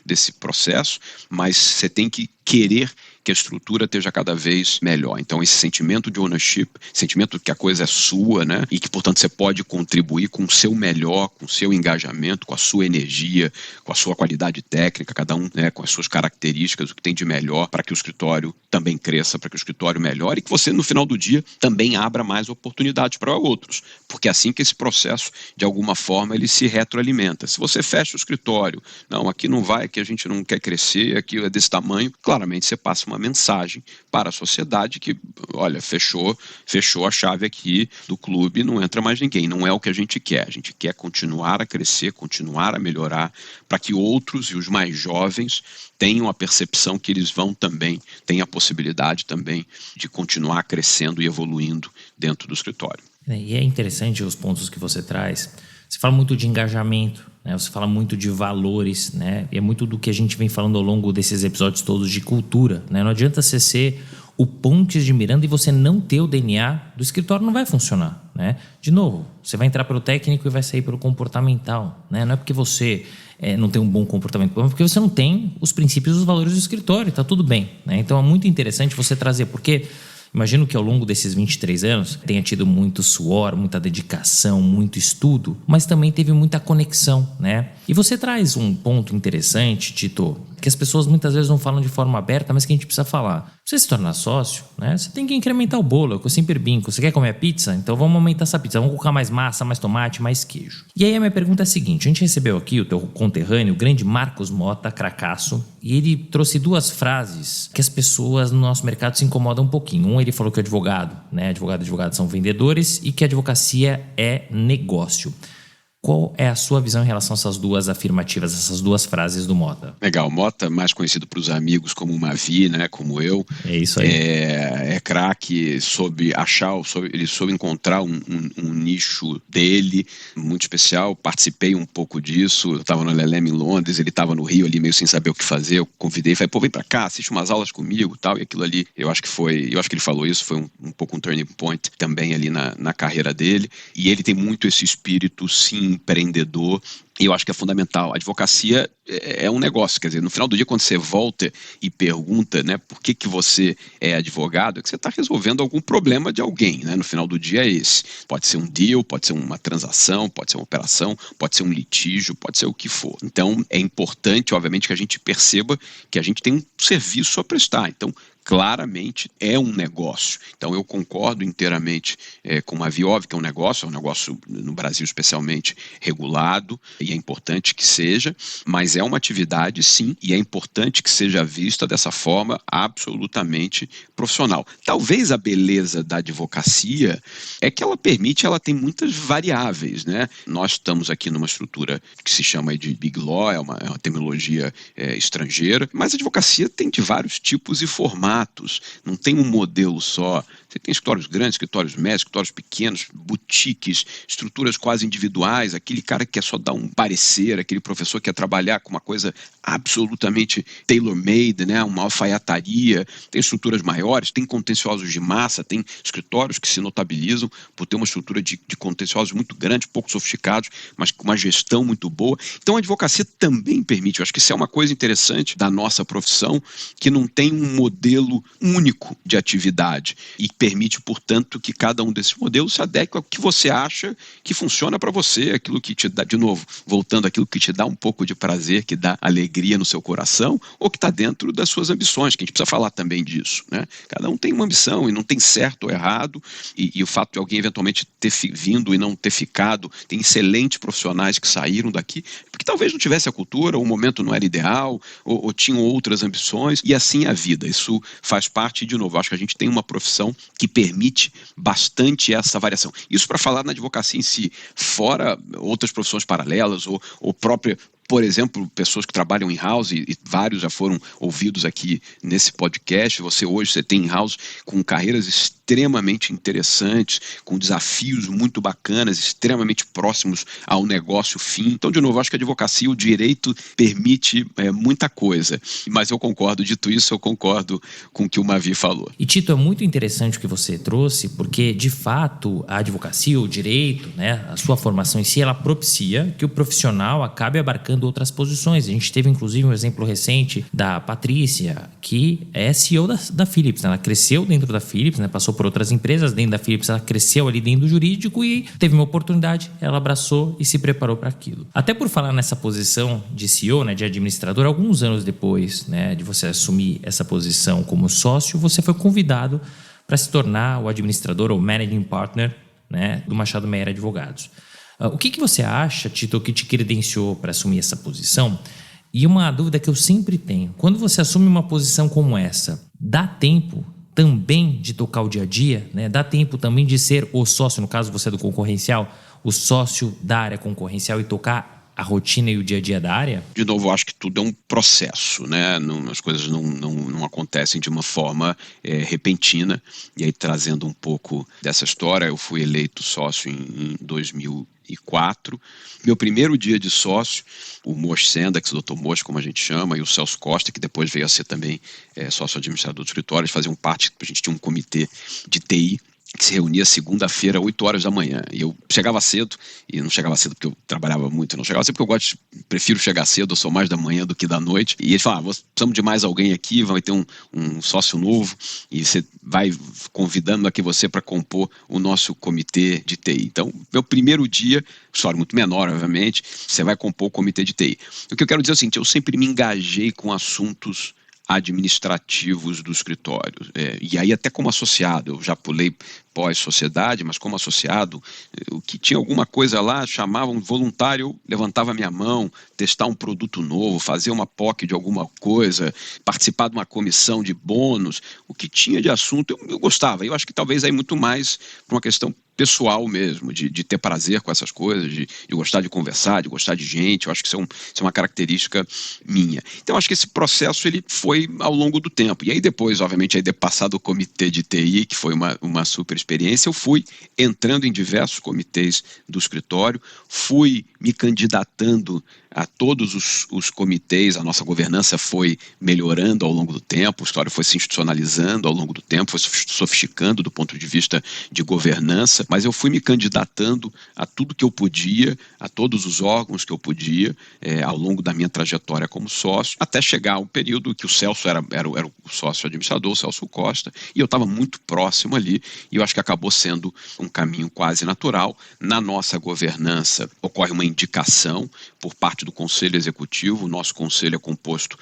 desse processo, mas você tem que querer que a estrutura esteja cada vez melhor. Então, esse sentimento de ownership, sentimento de que a coisa é sua, né? E que, portanto, você pode contribuir com o seu melhor, com o seu engajamento, com a sua energia, com a sua qualidade técnica, cada um, né, com as suas características, o que tem de melhor para que o escritório também cresça, para que o escritório melhore e que você, no final do dia, também abra mais oportunidades para outros. Porque é assim que esse processo, de alguma forma, ele se retroalimenta. Se você fecha o escritório, não, aqui não vai, aqui a gente não quer crescer, aqui é desse tamanho, claramente você passa uma mensagem para a sociedade que, olha, fechou a chave aqui do clube, não entra mais ninguém, não é o que a gente quer continuar a crescer, continuar a melhorar, para que outros e os mais jovens tenham a percepção que eles vão também, têm a possibilidade também de continuar crescendo e evoluindo dentro do escritório. E é interessante os pontos que você traz. Você fala muito de engajamento, né? Você fala muito de valores, né? E é muito do que a gente vem falando ao longo desses episódios todos de cultura, né? Não adianta você ser o Pontes de Miranda e você não ter o DNA do escritório, não vai funcionar, né? De novo, você vai entrar pelo técnico e vai sair pelo comportamental, né? Não é porque você não tem um bom comportamento, é porque você não tem os princípios e os valores do escritório, tá tudo bem, né? Então é muito interessante você trazer, porque imagino que ao longo desses 23 anos tenha tido muito suor, muita dedicação, muito estudo, mas também teve muita conexão, né? E você traz um ponto interessante, Tito, que as pessoas muitas vezes não falam de forma aberta, mas que a gente precisa falar. Pra você se tornar sócio, né? Você tem que incrementar o bolo, é o que eu sempre brinco. Você quer comer pizza? Então vamos aumentar essa pizza, vamos colocar mais massa, mais tomate, mais queijo. E aí a minha pergunta é a seguinte, a gente recebeu aqui o teu conterrâneo, o grande Marcos Mota, cracaço, e ele trouxe duas frases que as pessoas no nosso mercado se incomodam um pouquinho. Ele falou que o advogado, né? Advogado e advogado são vendedores e que a advocacia é negócio. Qual é a sua visão em relação a essas duas afirmativas, essas duas frases do Mota? Legal, Mota, mais conhecido para os amigos como Mavi, né, como eu. É isso aí. É craque, ele soube encontrar um nicho dele muito especial. Participei um pouco disso. Eu estava no LLM em Londres, ele estava no Rio ali meio sem saber o que fazer. Eu convidei, falei, pô, vem para cá, assiste umas aulas comigo, tal. E aquilo ali, eu acho que ele falou isso, foi um pouco um turning point também ali na carreira dele. E ele tem muito esse espírito, sim, empreendedor, e eu acho que é fundamental. A advocacia é um negócio, quer dizer, no final do dia, quando você volta e pergunta, né, por que você é advogado, é que você está resolvendo algum problema de alguém, né? No final do dia é esse. Pode ser um deal, pode ser uma transação, pode ser uma operação, pode ser um litígio, pode ser o que for. Então, é importante, obviamente, que a gente perceba que a gente tem um serviço a prestar. Então, claramente é um negócio. Então eu concordo inteiramente com a Viov, que é um negócio no Brasil especialmente regulado, e é importante que seja, mas é uma atividade sim, e é importante que seja vista dessa forma absolutamente profissional. Talvez a beleza da advocacia é que ela tem muitas variáveis, né? Nós estamos aqui numa estrutura que se chama de Big Law, é uma terminologia estrangeira, mas a advocacia tem de vários tipos e formatos. Não tem um modelo só. Você tem escritórios grandes, escritórios médios, escritórios pequenos, boutiques, estruturas quase individuais, aquele cara que quer só dar um parecer, aquele professor que quer trabalhar com uma coisa absolutamente tailor-made, né? Uma alfaiataria. Tem estruturas maiores, tem contenciosos de massa, tem escritórios que se notabilizam por ter uma estrutura de contenciosos muito grande, pouco sofisticados, mas com uma gestão muito boa. Então a advocacia também permite, eu acho que isso é uma coisa interessante da nossa profissão, que não tem um modelo único de atividade e permite, portanto, que cada um desses modelos se adeque ao que você acha que funciona para você, aquilo que te dá, de novo, voltando àquilo que te dá um pouco de prazer, que dá alegria no seu coração, ou que está dentro das suas ambições, que a gente precisa falar também disso, né? Cada um tem uma ambição e não tem certo ou errado, e o fato de alguém eventualmente ter vindo e não ter ficado, tem excelentes profissionais que saíram daqui, porque talvez não tivesse a cultura, ou o momento não era ideal, ou tinham outras ambições, e assim a vida. Isso faz parte, de novo, acho que a gente tem uma profissão que permite bastante essa variação. Isso para falar na advocacia em si, fora outras profissões paralelas, ou própria, por exemplo, pessoas que trabalham em house, e vários já foram ouvidos aqui nesse podcast. Você tem in-house com carreiras extremamente interessantes, com desafios muito bacanas, extremamente próximos ao negócio fim. Então, de novo, acho que a advocacia, o direito permite muita coisa. Mas dito isso, eu concordo com o que o Mavi falou. E Tito, é muito interessante o que você trouxe, porque, de fato, a advocacia, o direito, né, a sua formação em si, ela propicia que o profissional acabe abarcando outras posições. A gente teve, inclusive, um exemplo recente da Patrícia, que é CEO da Philips, né? Ela cresceu dentro da Philips, né? Passou por outras empresas dentro da Philips, ela cresceu ali dentro do jurídico e teve uma oportunidade, ela abraçou e se preparou para aquilo. Até por falar nessa posição de CEO, né, de administrador, alguns anos depois, né, de você assumir essa posição como sócio, você foi convidado para se tornar o administrador ou managing partner, né, do Machado Meyer Advogados. O que você acha, Tito, que te credenciou para assumir essa posição? E uma dúvida que eu sempre tenho: quando você assume uma posição como essa, dá tempo também de tocar o dia a dia, né? Dá tempo também de ser o sócio, no caso você é do concorrencial, o sócio da área concorrencial e tocar a rotina e o dia a dia da área? De novo, eu acho que tudo é um processo, né? As coisas não acontecem de uma forma repentina. E aí, trazendo um pouco dessa história, eu fui eleito sócio em 2004. Meu primeiro dia de sócio, o Mosh Sendax, o Dr. Mosh, como a gente chama, e o Celso Costa, que depois veio a ser também sócio administrador do escritório, eles faziam parte, a gente tinha um comitê de TI, que se reunia segunda-feira, 8 horas da manhã. E eu chegava cedo, e não chegava cedo porque eu trabalhava muito, não chegava cedo porque prefiro chegar cedo, eu sou mais da manhã do que da noite. E eles falavam, precisamos de mais alguém aqui, vai ter um sócio novo, e você vai convidando aqui você para compor o nosso comitê de TI. Então, meu primeiro dia, história muito menor, obviamente, você vai compor o comitê de TI. O que eu quero dizer é o seguinte: eu sempre me engajei com assuntos administrativos do escritório, e aí até como associado, eu já pulei pós-sociedade, mas como associado, o que tinha alguma coisa lá, chamava um voluntário, eu levantava minha mão, testar um produto novo, fazer uma POC de alguma coisa, participar de uma comissão de bônus, o que tinha de assunto eu gostava. Eu acho que talvez aí muito mais por uma questão pessoal mesmo, de ter prazer com essas coisas, de gostar de conversar, de gostar de gente. Eu acho que isso é uma característica minha. Então, acho que esse processo ele foi ao longo do tempo. E aí depois, obviamente, aí de passar do comitê de TI, que foi uma super experiência, eu fui entrando em diversos comitês do escritório, fui me candidatando a todos os comitês. A nossa governança foi melhorando ao longo do tempo, o escritório foi se institucionalizando ao longo do tempo, foi sofisticando do ponto de vista de governança, mas eu fui me candidatando a tudo que eu podia, a todos os órgãos que eu podia, ao longo da minha trajetória como sócio, até chegar ao período que o Celso era o sócio administrador, o Celso Costa, e eu estava muito próximo ali, e eu acho que acabou sendo um caminho quase natural. Na nossa governança ocorre uma indicação por parte do Conselho Executivo. O nosso conselho é composto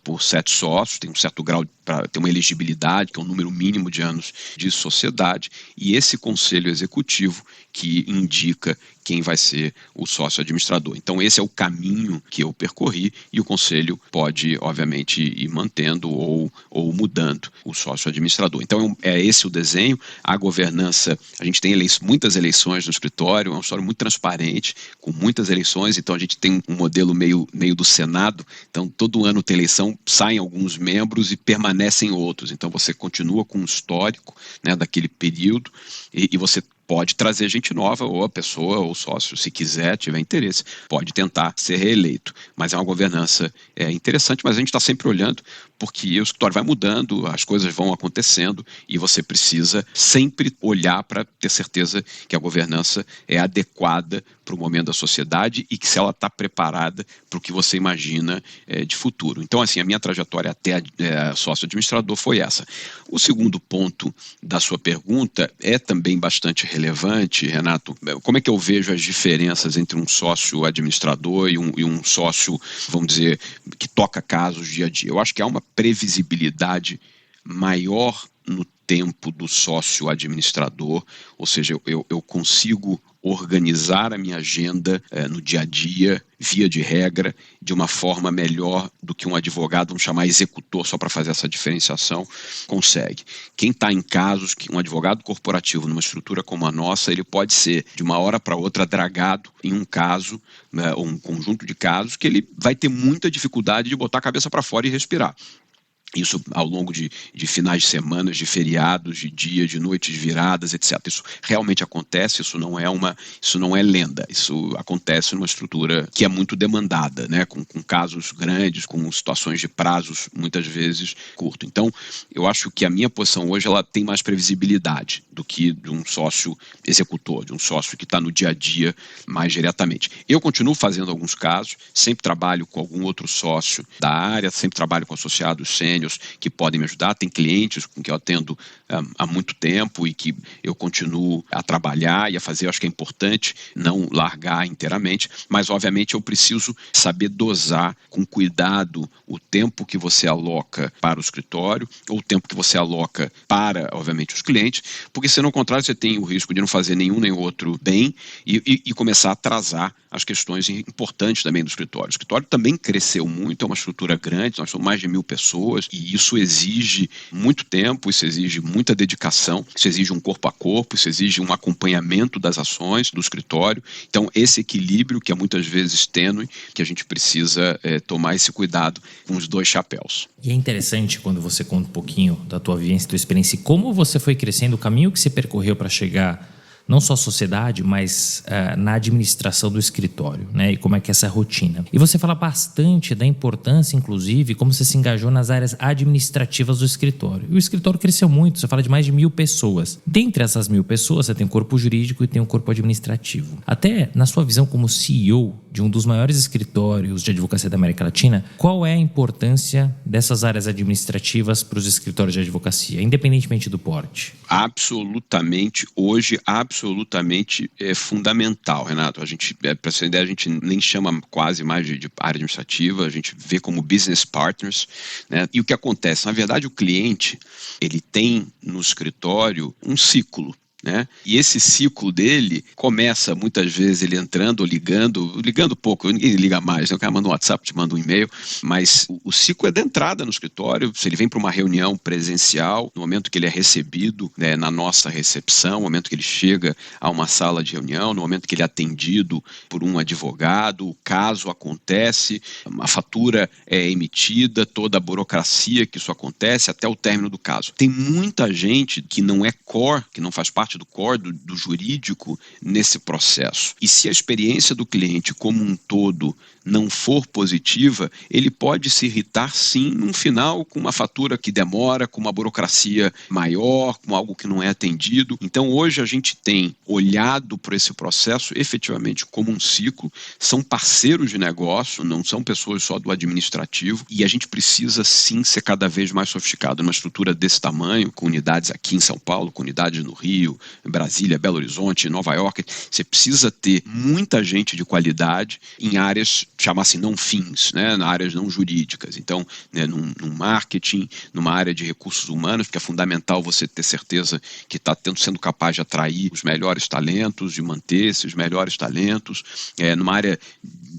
por 7 sócios, tem um certo grau para ter uma elegibilidade, que é um número mínimo de anos de sociedade, e esse conselho executivo que indica quem vai ser o sócio administrador. Então esse é o caminho que eu percorri e o conselho pode, obviamente, ir mantendo ou mudando o sócio administrador. Então é esse o desenho. A governança, a gente tem muitas eleições no escritório, é um escritório muito transparente, com muitas eleições, então a gente tem um modelo meio do Senado, então todo ano tem eleição, saem alguns membros e permanecem outros, então você continua com um histórico, né, daquele período e você pode trazer gente nova, ou a pessoa, ou o sócio, se quiser, tiver interesse, pode tentar ser reeleito. Mas é uma governança interessante, mas a gente está sempre olhando, porque o escritório vai mudando, as coisas vão acontecendo, e você precisa sempre olhar para ter certeza que a governança é adequada para o momento da sociedade e que se ela está preparada para o que você imagina de futuro. Então, assim, a minha trajetória até sócio administrador foi essa. O segundo ponto da sua pergunta é também bastante relevante, Renato. Como é que eu vejo as diferenças entre um sócio administrador e um sócio, vamos dizer, que toca casos dia a dia? Eu acho que há uma previsibilidade maior no tempo do sócio administrador, ou seja, eu consigo organizar a minha agenda no dia a dia, via de regra, de uma forma melhor do que um advogado, vamos chamar executor, só para fazer essa diferenciação, consegue. Quem está em casos que um advogado corporativo numa estrutura como a nossa, ele pode ser de uma hora para outra dragado em um caso, ou um conjunto de casos, que ele vai ter muita dificuldade de botar a cabeça para fora e respirar. Isso ao longo de finais de semana, de feriados, de dias, de noites viradas, etc. Isso realmente acontece, isso não é lenda, isso acontece numa estrutura que é muito demandada, né? Com casos grandes, com situações de prazos muitas vezes curtos. Então, eu acho que a minha posição hoje ela tem mais previsibilidade do que de um sócio executor, de um sócio que está no dia a dia mais diretamente. Eu continuo fazendo alguns casos, sempre trabalho com algum outro sócio da área, sempre trabalho com associados sêniores que podem me ajudar, tem clientes com que eu atendo há muito tempo e que eu continuo a trabalhar e a fazer. Eu acho que é importante não largar inteiramente, mas obviamente eu preciso saber dosar com cuidado o tempo que você aloca para o escritório ou o tempo que você aloca para, obviamente, os clientes, porque senão, ao contrário, você tem o risco de não fazer nenhum nem outro bem e começar a atrasar as questões importantes também do escritório. O escritório também cresceu muito, é uma estrutura grande, nós somos mais de 1.000 pessoas e isso exige muito tempo, isso exige muita dedicação, isso exige um corpo a corpo, isso exige um acompanhamento das ações do escritório. Então, esse equilíbrio, que é muitas vezes tênue, que a gente precisa tomar esse cuidado com os dois chapéus. E é interessante quando você conta um pouquinho da tua vivência, da tua experiência, e como você foi crescendo, o caminho que você percorreu para chegar não só a sociedade, mas na administração do escritório, né? E como é que é essa rotina. E você fala bastante da importância, inclusive, como você se engajou nas áreas administrativas do escritório. E o escritório cresceu muito, você fala de mais de 1.000 pessoas. Dentre essas 1.000 pessoas, você tem um corpo jurídico e tem um corpo administrativo. Até na sua visão como CEO de um dos maiores escritórios de advocacia da América Latina, qual é a importância dessas áreas administrativas para os escritórios de advocacia, independentemente do porte? Absolutamente, hoje, absolutamente fundamental, Renato. A gente, para essa ideia, a gente nem chama quase mais de área administrativa, a gente vê como business partners, né? E o que acontece? Na verdade, o cliente, ele tem no escritório um ciclo, né? E esse ciclo dele começa muitas vezes ele entrando ou ligando pouco, ninguém liga mais, né? O cara manda um WhatsApp, te manda um e-mail, mas o ciclo é da entrada no escritório. Se ele vem para uma reunião presencial, no momento que ele é recebido, né, na nossa recepção, no momento que ele chega a uma sala de reunião, no momento que ele é atendido por um advogado, o caso acontece, a fatura é emitida, toda a burocracia que isso acontece até o término do caso. Tem muita gente que não é core, que não faz parte do core, do jurídico nesse processo. E se a experiência do cliente como um todo não for positiva, ele pode se irritar sim no final com uma fatura que demora, com uma burocracia maior, com algo que não é atendido. Então hoje a gente tem olhado para esse processo efetivamente como um ciclo, são parceiros de negócio, não são pessoas só do administrativo, e a gente precisa sim ser cada vez mais sofisticado numa estrutura desse tamanho, com unidades aqui em São Paulo, com unidades no Rio, Rio, Brasília, Belo Horizonte, Nova York. Você precisa ter muita gente de qualidade em áreas, chamar assim, não fins, né? Áreas não jurídicas. Então, né, num marketing, numa área de recursos humanos, porque é fundamental você ter certeza que está sendo capaz de atrair os melhores talentos, de manter esses melhores talentos. Numa área,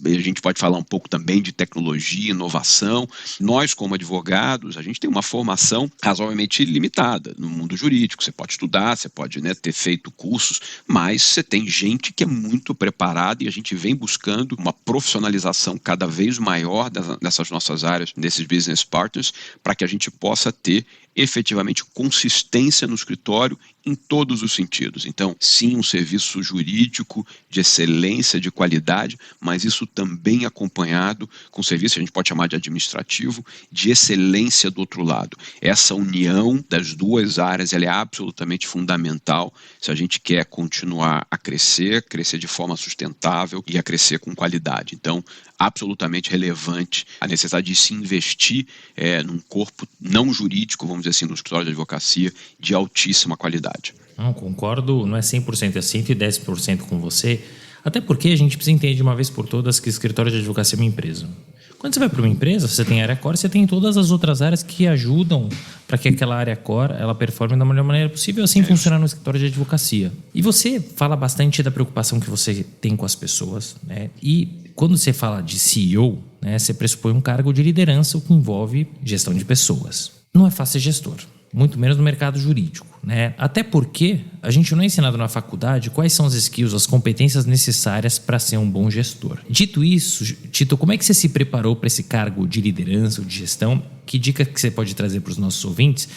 a gente pode falar um pouco também de tecnologia, inovação. Nós, como advogados, a gente tem uma formação razoavelmente limitada no mundo jurídico. Você pode estudar, você pode, né, ter feito cursos, mas você tem gente que é muito preparada e a gente vem buscando uma profissionalização cada vez maior dessas nossas áreas, desses business partners, para que a gente possa ter efetivamente consistência no escritório em todos os sentidos. Então, sim, um serviço jurídico de excelência, de qualidade, mas isso também acompanhado com serviço que a gente pode chamar de administrativo, de excelência do outro lado. Essa união das duas áreas, ela é absolutamente fundamental se a gente quer continuar a crescer de forma sustentável e a crescer com qualidade. Então, absolutamente relevante a necessidade de se investir num corpo não jurídico, vamos dizer assim, no escritório de advocacia, de altíssima qualidade. Não, concordo, não é 100%, é 110% com você, até porque a gente precisa entender de uma vez por todas que escritório de advocacia é uma empresa. Quando você vai para uma empresa, você tem a área core, você tem todas as outras áreas que ajudam para que aquela área core ela performe da melhor maneira possível, assim funcionar no escritório de advocacia. E você fala bastante da preocupação que você tem com as pessoas, né? E quando você fala de CEO, né, você pressupõe um cargo de liderança, o que envolve gestão de pessoas. Não é fácil ser gestor, muito menos no mercado jurídico, né? Até porque a gente não é ensinado na faculdade quais são as skills, as competências necessárias para ser um bom gestor. Dito isso, Tito, como é que você se preparou para esse cargo de liderança ou de gestão? Que dica que você pode trazer para os nossos ouvintes?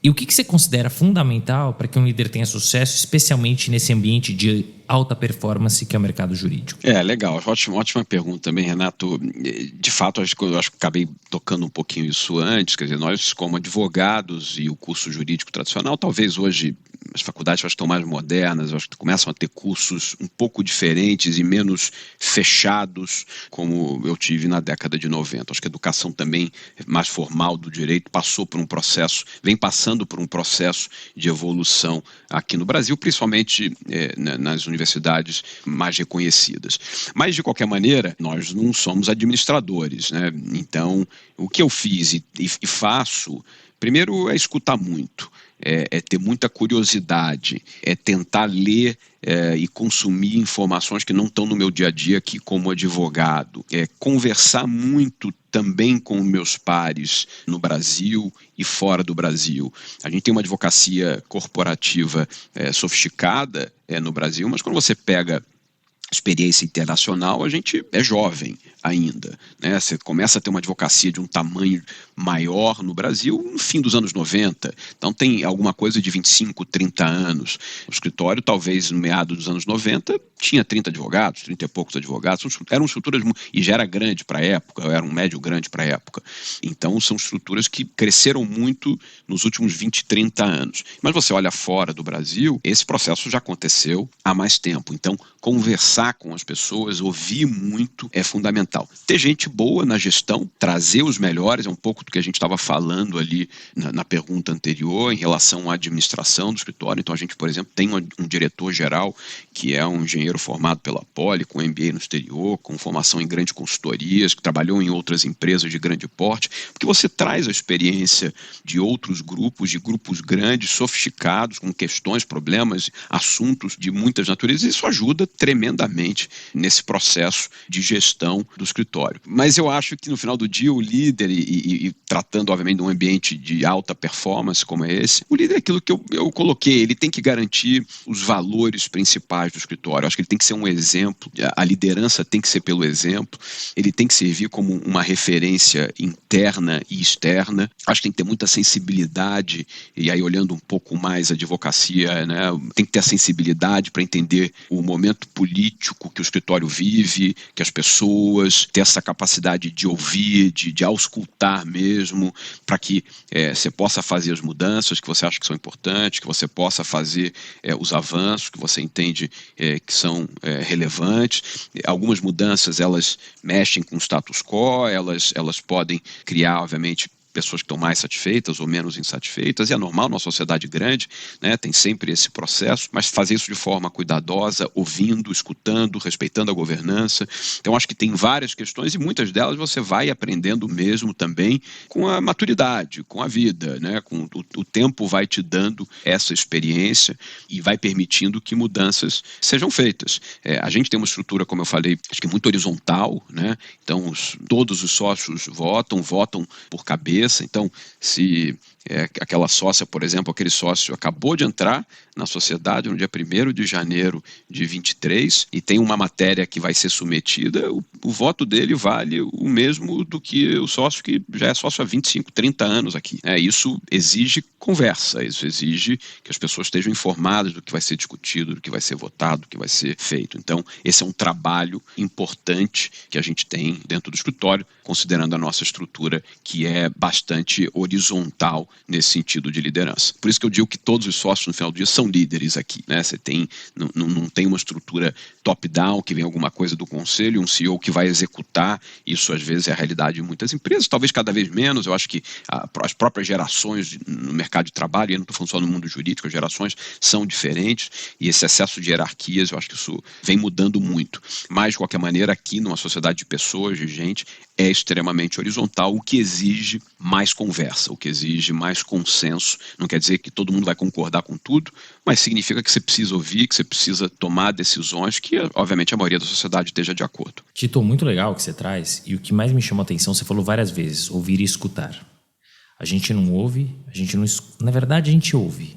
E o que você considera fundamental para que um líder tenha sucesso, especialmente nesse ambiente de alta performance que é o mercado jurídico? Legal. Ótima pergunta também, Renato. De fato, eu acho que acabei tocando um pouquinho isso antes. Quer dizer, nós como advogados e o curso jurídico tradicional, talvez hoje as faculdades acho que estão mais modernas, acho que começam a ter cursos um pouco diferentes e menos fechados, como eu tive na década de 90. Acho que a educação também mais formal do direito vem passando por um processo de evolução aqui no Brasil, principalmente nas universidades mais reconhecidas. Mas, de qualquer maneira, nós não somos administradores, né? Então, o que eu fiz e faço, primeiro é escutar muito. É ter muita curiosidade, é tentar ler e consumir informações que não estão no meu dia a dia aqui como advogado, conversar muito também com meus pares no Brasil e fora do Brasil. A gente tem uma advocacia corporativa sofisticada no Brasil, mas quando você pega experiência internacional, a gente é jovem ainda, né? Você começa a ter uma advocacia de um tamanho maior no Brasil no fim dos anos 90, então tem alguma coisa de 25, 30 anos. O escritório, talvez no meado dos anos 90, tinha 30 advogados, 30 e poucos advogados, eram estruturas, e já era grande para a época, era um médio grande para a época. Então são estruturas que cresceram muito nos últimos 20, 30 anos. Mas você olha fora do Brasil, esse processo já aconteceu há mais tempo. Então, conversar com as pessoas, ouvir muito é fundamental. Ter gente boa na gestão, trazer os melhores, é um pouco do que a gente estava falando ali na pergunta anterior, em relação à administração do escritório. Então a gente, por exemplo, tem um diretor-geral que é um engenheiro formado pela Poli, com MBA no exterior, com formação em grandes consultorias, que trabalhou em outras empresas de grande porte, porque você traz a experiência de outros grupos, de grupos grandes, sofisticados, com questões, problemas, assuntos de muitas naturezas, e isso ajuda tremendamente nesse processo de gestão do escritório. Mas eu acho que no final do dia o líder, e tratando obviamente de um ambiente de alta performance como é esse, o líder é aquilo que eu coloquei, ele tem que garantir os valores principais do escritório. Eu acho que ele tem que ser um exemplo, a liderança tem que ser pelo exemplo, ele tem que servir como uma referência interna e externa. Acho que tem que ter muita sensibilidade, e aí olhando um pouco mais a advocacia, né, tem que ter a sensibilidade para entender o momento político que o escritório vive, que as pessoas, ter essa capacidade de ouvir, de auscultar mesmo, para que você possa fazer as mudanças que você acha que são importantes, que você possa fazer os avanços que você entende que são relevantes. Algumas mudanças, elas mexem com o status quo, elas podem criar, obviamente, pessoas que estão mais satisfeitas ou menos insatisfeitas, e é normal numa sociedade grande, né? Tem sempre esse processo, mas fazer isso de forma cuidadosa, ouvindo, escutando, respeitando a governança. Então acho que tem várias questões e muitas delas você vai aprendendo mesmo também com a maturidade, com a vida, né? O tempo vai te dando essa experiência e vai permitindo que mudanças sejam feitas. A gente tem uma estrutura, como eu falei, acho que muito horizontal, né? Então todos os sócios votam por cabeça. Então, se aquela sócia, por exemplo, aquele sócio acabou de entrar na sociedade no dia 1º de janeiro de 23 e tem uma matéria que vai ser submetida, o voto dele vale o mesmo do que o sócio que já é sócio há 25, 30 anos aqui. Isso exige conversa, isso exige que as pessoas estejam informadas do que vai ser discutido, do que vai ser votado, do que vai ser feito. Então, esse é um trabalho importante que a gente tem dentro do escritório, considerando a nossa estrutura que é bastante horizontal nesse sentido de liderança. Por isso que eu digo que todos os sócios, no final do dia, são líderes aqui, né? Você não tem uma estrutura top-down, que vem alguma coisa do conselho, um CEO que vai executar. Isso, às vezes, é a realidade de muitas empresas, talvez cada vez menos. Eu acho que as próprias gerações no mercado de trabalho, e eu não estou falando só no mundo jurídico, as gerações são diferentes, e esse excesso de hierarquias, eu acho que isso vem mudando muito. Mas, de qualquer maneira, aqui, numa sociedade de pessoas, de gente, é extremamente horizontal, o que exige mais conversa, o que exige mais consenso. Não quer dizer que todo mundo vai concordar com tudo, mas significa que você precisa ouvir, que você precisa tomar decisões que, obviamente, a maioria da sociedade esteja de acordo. Tito, muito legal o que você traz, e o que mais me chamou a atenção, você falou várias vezes, ouvir e escutar. A gente não ouve, na verdade a gente ouve,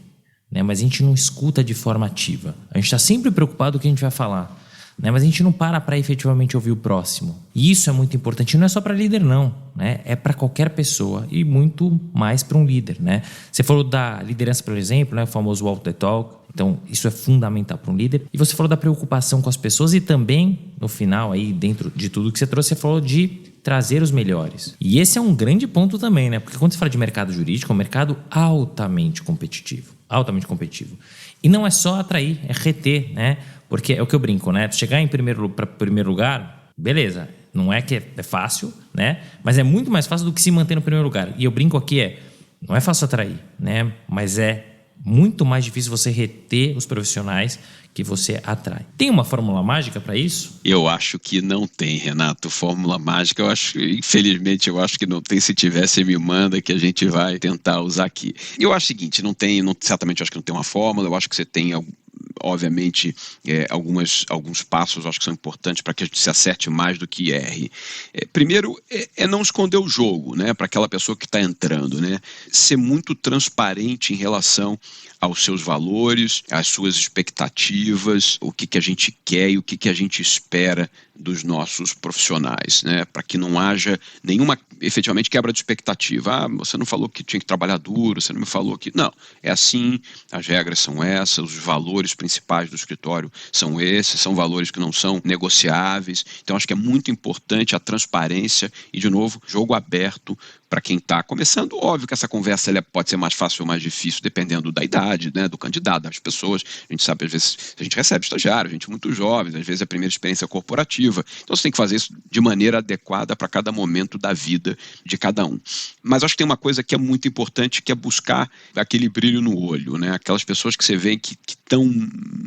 né? Mas a gente não escuta de forma ativa. A gente está sempre preocupado com o que a gente vai falar, né? Mas a gente não para efetivamente ouvir o próximo. E isso é muito importante. E não é só para líder, não, né? É para qualquer pessoa e muito mais para um líder, né? Você falou da liderança, por exemplo, né? O famoso walk the talk. Então, isso é fundamental para um líder. E você falou da preocupação com as pessoas e também, no final, aí dentro de tudo que você trouxe, você falou de trazer os melhores. E esse é um grande ponto também, né? Porque quando você fala de mercado jurídico, é um mercado altamente competitivo. Altamente competitivo. E não é só atrair, é reter, né? Porque é o que eu brinco, né? Chegar em primeiro lugar, beleza. Não é que é fácil, né? Mas é muito mais fácil do que se manter no primeiro lugar. E eu brinco aqui não é fácil atrair, né? Mas é muito mais difícil você reter os profissionais que você atrai. Tem uma fórmula mágica para isso? Eu acho que não tem, Renato. Fórmula mágica, infelizmente, eu acho que não tem. Se tivesse, me manda que a gente vai tentar usar aqui. Eu acho o seguinte, certamente eu acho que não tem uma fórmula, eu acho que você tem obviamente, alguns passos eu acho que são importantes para que a gente se acerte mais do que erre. Primeiro, não esconder o jogo, né, para aquela pessoa que está entrando, né, ser muito transparente em relação aos seus valores, às suas expectativas, o que a gente quer e o que a gente espera dos nossos profissionais, né, para que não haja nenhuma, efetivamente, quebra de expectativa. Você não falou que tinha que trabalhar duro, você não me falou que... Não, é assim, as regras são essas, os valores principais do escritório são esses, são valores que não são negociáveis. Então, acho que é muito importante a transparência e, de novo, jogo aberto para quem está começando. Óbvio que essa conversa pode ser mais fácil ou mais difícil, dependendo da idade, né, do candidato, das pessoas. A gente sabe, às vezes, a gente recebe estagiário, gente muito jovem, às vezes é a primeira experiência corporativa. Então, você tem que fazer isso de maneira adequada para cada momento da vida de cada um. Mas acho que tem uma coisa que é muito importante, que é buscar aquele brilho no olho, né? Aquelas pessoas que você vê que estão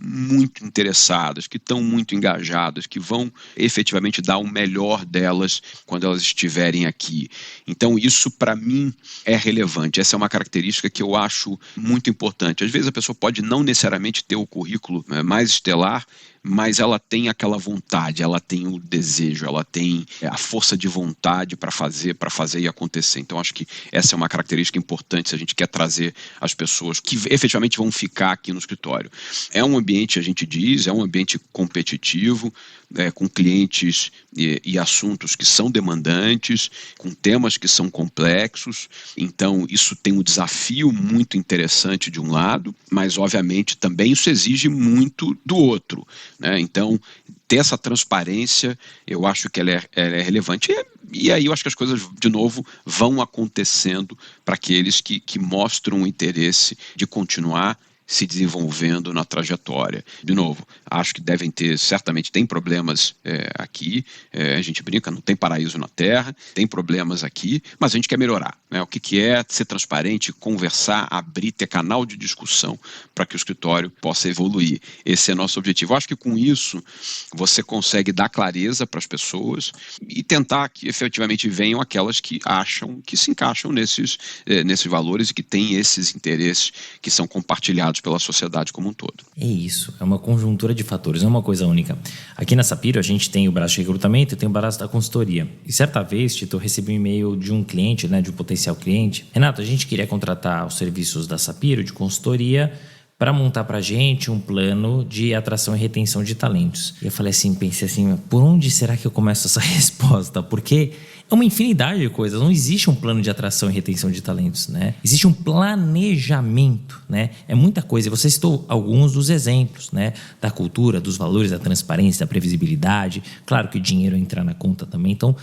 muito interessadas, que estão muito engajadas, que vão efetivamente dar o melhor delas quando elas estiverem aqui. Então, isso para mim é relevante. Essa é uma característica que eu acho muito importante. Às vezes a pessoa pode não necessariamente ter o currículo mais estelar, mas ela tem aquela vontade, ela tem o desejo, ela tem a força de vontade para fazer e acontecer. Então, acho que essa é uma característica importante se a gente quer trazer as pessoas que efetivamente vão ficar aqui no escritório. É um ambiente, a gente diz, é um ambiente competitivo, com clientes e assuntos que são demandantes, com temas que são complexos. Então, isso tem um desafio muito interessante de um lado, mas, obviamente, também isso exige muito do outro, né? Então, ter essa transparência, eu acho que ela é relevante. E aí eu acho que as coisas, de novo, vão acontecendo para aqueles que mostram o interesse de continuar se desenvolvendo na trajetória. De novo, acho que certamente tem problemas aqui, a gente brinca, não tem paraíso na Terra, tem problemas aqui, mas a gente quer melhorar, né? O que é ser transparente, conversar, abrir, ter canal de discussão para que o escritório possa evoluir. Esse é nosso objetivo. Eu acho que com isso você consegue dar clareza para as pessoas e tentar que efetivamente venham aquelas que acham que se encaixam nesses valores e que têm esses interesses que são compartilhados pela sociedade como um todo. É isso, é uma conjuntura de fatores, não é uma coisa única. Aqui na Sapiro a gente tem o braço de recrutamento e tem o braço da consultoria. E certa vez, Tito, eu recebi um e-mail de um cliente, né, de um potencial cliente. Renato, a gente queria contratar os serviços da Sapiro de consultoria para montar para a gente um plano de atração e retenção de talentos. E eu falei assim, pensei assim, por onde será que eu começo essa resposta? Porque é uma infinidade de coisas, não existe um plano de atração e retenção de talentos, né? Existe um planejamento, né? É muita coisa, e você citou alguns dos exemplos, né? Da cultura, dos valores, da transparência, da previsibilidade. Claro que o dinheiro entra na conta também, então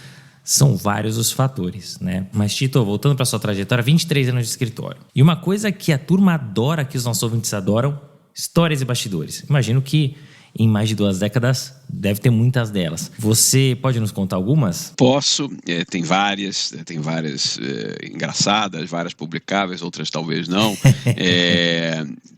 são vários os fatores, né? Mas, Tito, voltando para sua trajetória, 23 anos de escritório. E uma coisa que a turma adora, que os nossos ouvintes adoram, histórias e bastidores. Imagino que em mais de 2 décadas deve ter muitas delas. Você pode nos contar algumas? Posso, tem várias engraçadas, várias publicáveis, outras talvez não.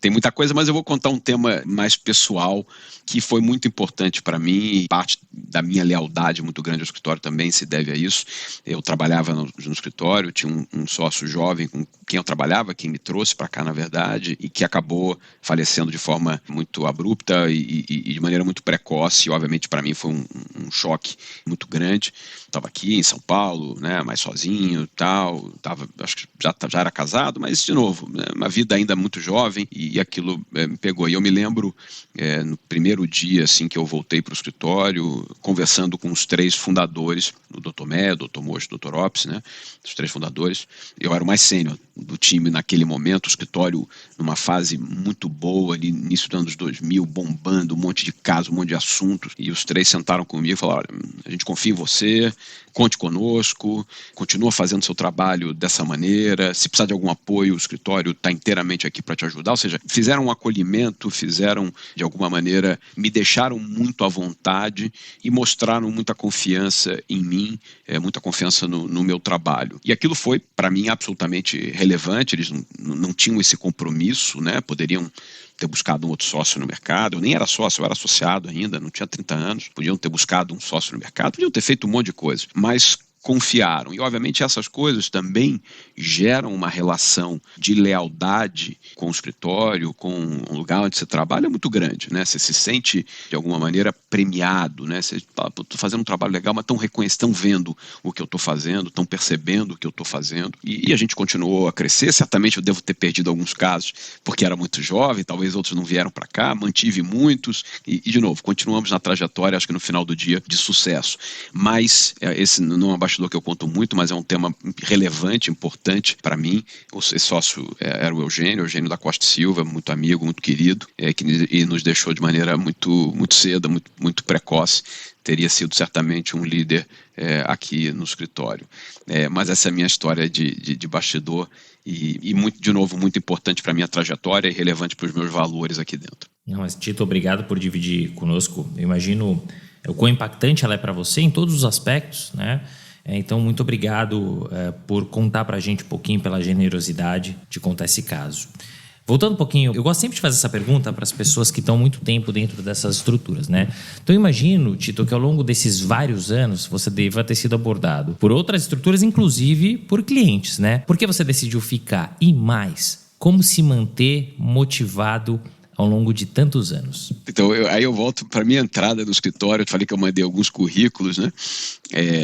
Tem muita coisa, mas eu vou contar um tema mais pessoal que foi muito importante para mim, e parte da minha lealdade muito grande ao escritório também se deve a isso. Eu trabalhava no escritório, tinha um sócio jovem com quem eu trabalhava, quem me trouxe para cá, na verdade, e que acabou falecendo de forma muito abrupta e de maneira muito precoce. E, obviamente, para mim foi um choque muito grande. Estava aqui em São Paulo, né, mais sozinho, tal. Acho que já era casado, mas, de novo, né, uma vida ainda muito jovem, e aquilo me pegou. E eu me lembro, no primeiro dia assim, que eu voltei para o escritório, conversando com os 3 fundadores, o Dr. Mé, o Dr. Mocho, o Dr. Ops, né, os 3 fundadores. Eu era o mais sênior do time naquele momento, o escritório numa fase muito boa, ali, início dos anos 2000, bombando, um monte de casos, um monte de assuntos, e os 3 sentaram comigo e falaram: olha, a gente confia em você, conte conosco, continua fazendo seu trabalho dessa maneira, se precisar de algum apoio, o escritório está inteiramente aqui para te ajudar. Ou seja, fizeram um acolhimento, fizeram, de alguma maneira, me deixaram muito à vontade e mostraram muita confiança em mim, muita confiança no meu trabalho. E aquilo foi, para mim, absolutamente relevante. Eles não tinham esse compromisso, né? Poderiam ter buscado um outro sócio no mercado. Eu nem era sócio, eu era associado ainda, não tinha 30 anos. Podiam ter buscado um sócio no mercado, podiam ter feito um monte de coisa, mas confiaram. E, obviamente, essas coisas também geram uma relação de lealdade com o escritório, com o lugar onde você trabalha, muito grande, né? Você se sente, de alguma maneira, premiado, né? Você fala, estou fazendo um trabalho legal, mas estão vendo o que eu estou fazendo, estão percebendo o que eu estou fazendo. E a gente continuou a crescer. Certamente eu devo ter perdido alguns casos, porque era muito jovem, talvez outros não vieram para cá, mantive muitos, e, de novo, continuamos na trajetória, acho que no final do dia, de sucesso. Mas esse não é um bastidor que eu conto muito, mas é um tema relevante, importante para mim. Esse sócio era o Eugênio da Costa Silva, muito amigo, muito querido, que nos deixou de maneira muito, muito cedo, muito precoce. Teria sido certamente um líder aqui no escritório. Mas essa é a minha história de bastidor e muito, de novo, muito importante para a minha trajetória e relevante para os meus valores aqui dentro. Não, mas, Tito, obrigado por dividir conosco. Eu imagino o quão impactante ela é para você em todos os aspectos, né? Então, muito obrigado por contar para a gente um pouquinho, pela generosidade de contar esse caso. Voltando um pouquinho, eu gosto sempre de fazer essa pergunta para as pessoas que estão muito tempo dentro dessas estruturas, né? Então, eu imagino, Tito, que ao longo desses vários anos você deva ter sido abordado por outras estruturas, inclusive por clientes, né? Por que você decidiu ficar? E mais, como se manter motivado ao longo de tantos anos? Então, aí eu volto para a minha entrada no escritório. Eu falei que eu mandei alguns currículos, né?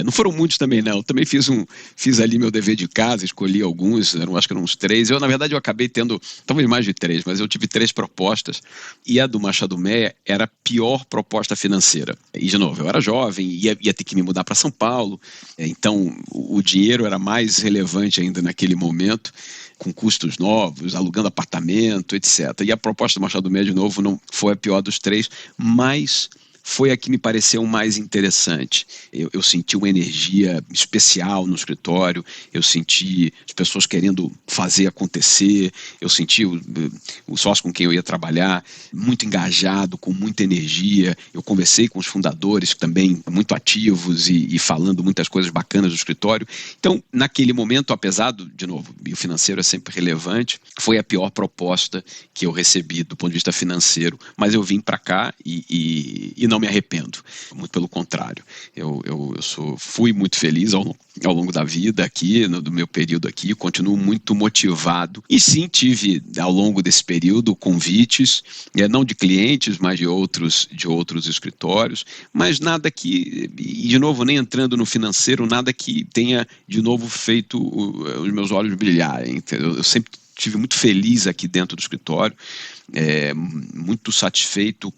Não foram muitos também, não. Eu também fiz ali meu dever de casa, escolhi alguns, acho que eram uns 3. Na verdade, eu acabei tendo, talvez mais de 3, mas eu tive 3 propostas, e a do Machado Meia era a pior proposta financeira. E, de novo, eu era jovem, ia ter que me mudar para São Paulo, então o dinheiro era mais relevante ainda naquele momento, com custos novos, alugando apartamento, etc. E a proposta do Machado Meia, de novo, não foi a pior dos 3, mas foi a que me pareceu mais interessante. Eu senti uma energia especial no escritório, eu senti as pessoas querendo fazer acontecer, eu senti o sócio com quem eu ia trabalhar muito engajado, com muita energia. Eu conversei com os fundadores também muito ativos e falando muitas coisas bacanas do escritório. Então, naquele momento, apesar de novo, e o financeiro é sempre relevante, foi a pior proposta que eu recebi do ponto de vista financeiro, mas eu vim para cá e não me arrependo, muito pelo contrário. Fui muito feliz ao longo da vida aqui, do meu período aqui, continuo muito motivado e sim, tive ao longo desse período convites, não de clientes, mas de outros escritórios, mas nada que, e de novo, nem entrando no financeiro, nada que tenha de novo feito os meus olhos brilharem. Eu sempre estive muito feliz aqui dentro do escritório, muito satisfeito,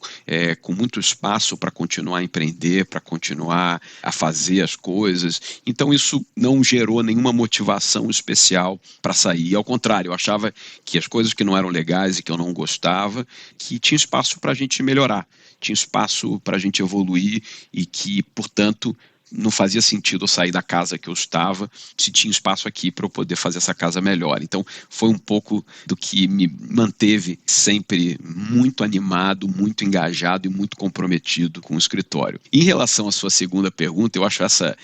com muito espaço para continuar a empreender, para continuar a fazer as coisas. Então isso não gerou nenhuma motivação especial para sair. Ao contrário, eu achava que as coisas que não eram legais e que eu não gostava, que tinha espaço para a gente melhorar, tinha espaço para a gente evoluir e que, portanto, não fazia sentido eu sair da casa que eu estava se tinha espaço aqui para eu poder fazer essa casa melhor. Então foi um pouco do que me manteve sempre muito animado, muito engajado e muito comprometido com o escritório. Em relação à sua segunda pergunta, eu acho essa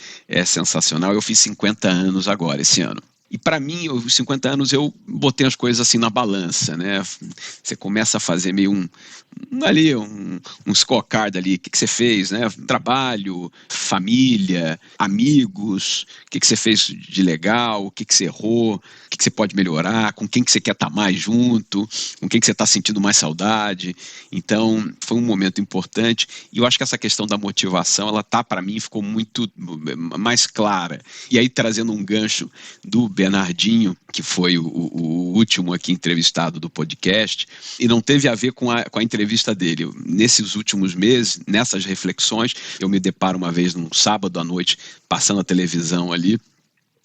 sensacional. Eu fiz 50 anos agora, esse ano. E para mim, aos 50 anos, eu botei as coisas assim na balança, né? Você começa a fazer meio um scorecard ali, o que você fez, né? Trabalho, família, amigos, o que você fez de legal, o que você errou, o que você pode melhorar, com quem que você quer estar mais junto, com quem que você está sentindo mais saudade. Então, foi um momento importante e eu acho que essa questão da motivação, ela para mim, ficou muito mais clara. E aí, trazendo um gancho do Bernardinho, que foi o último aqui entrevistado do podcast, e não teve a ver com a entrevista dele. Nesses últimos meses, nessas reflexões, eu me deparo uma vez num sábado à noite, passando a televisão ali,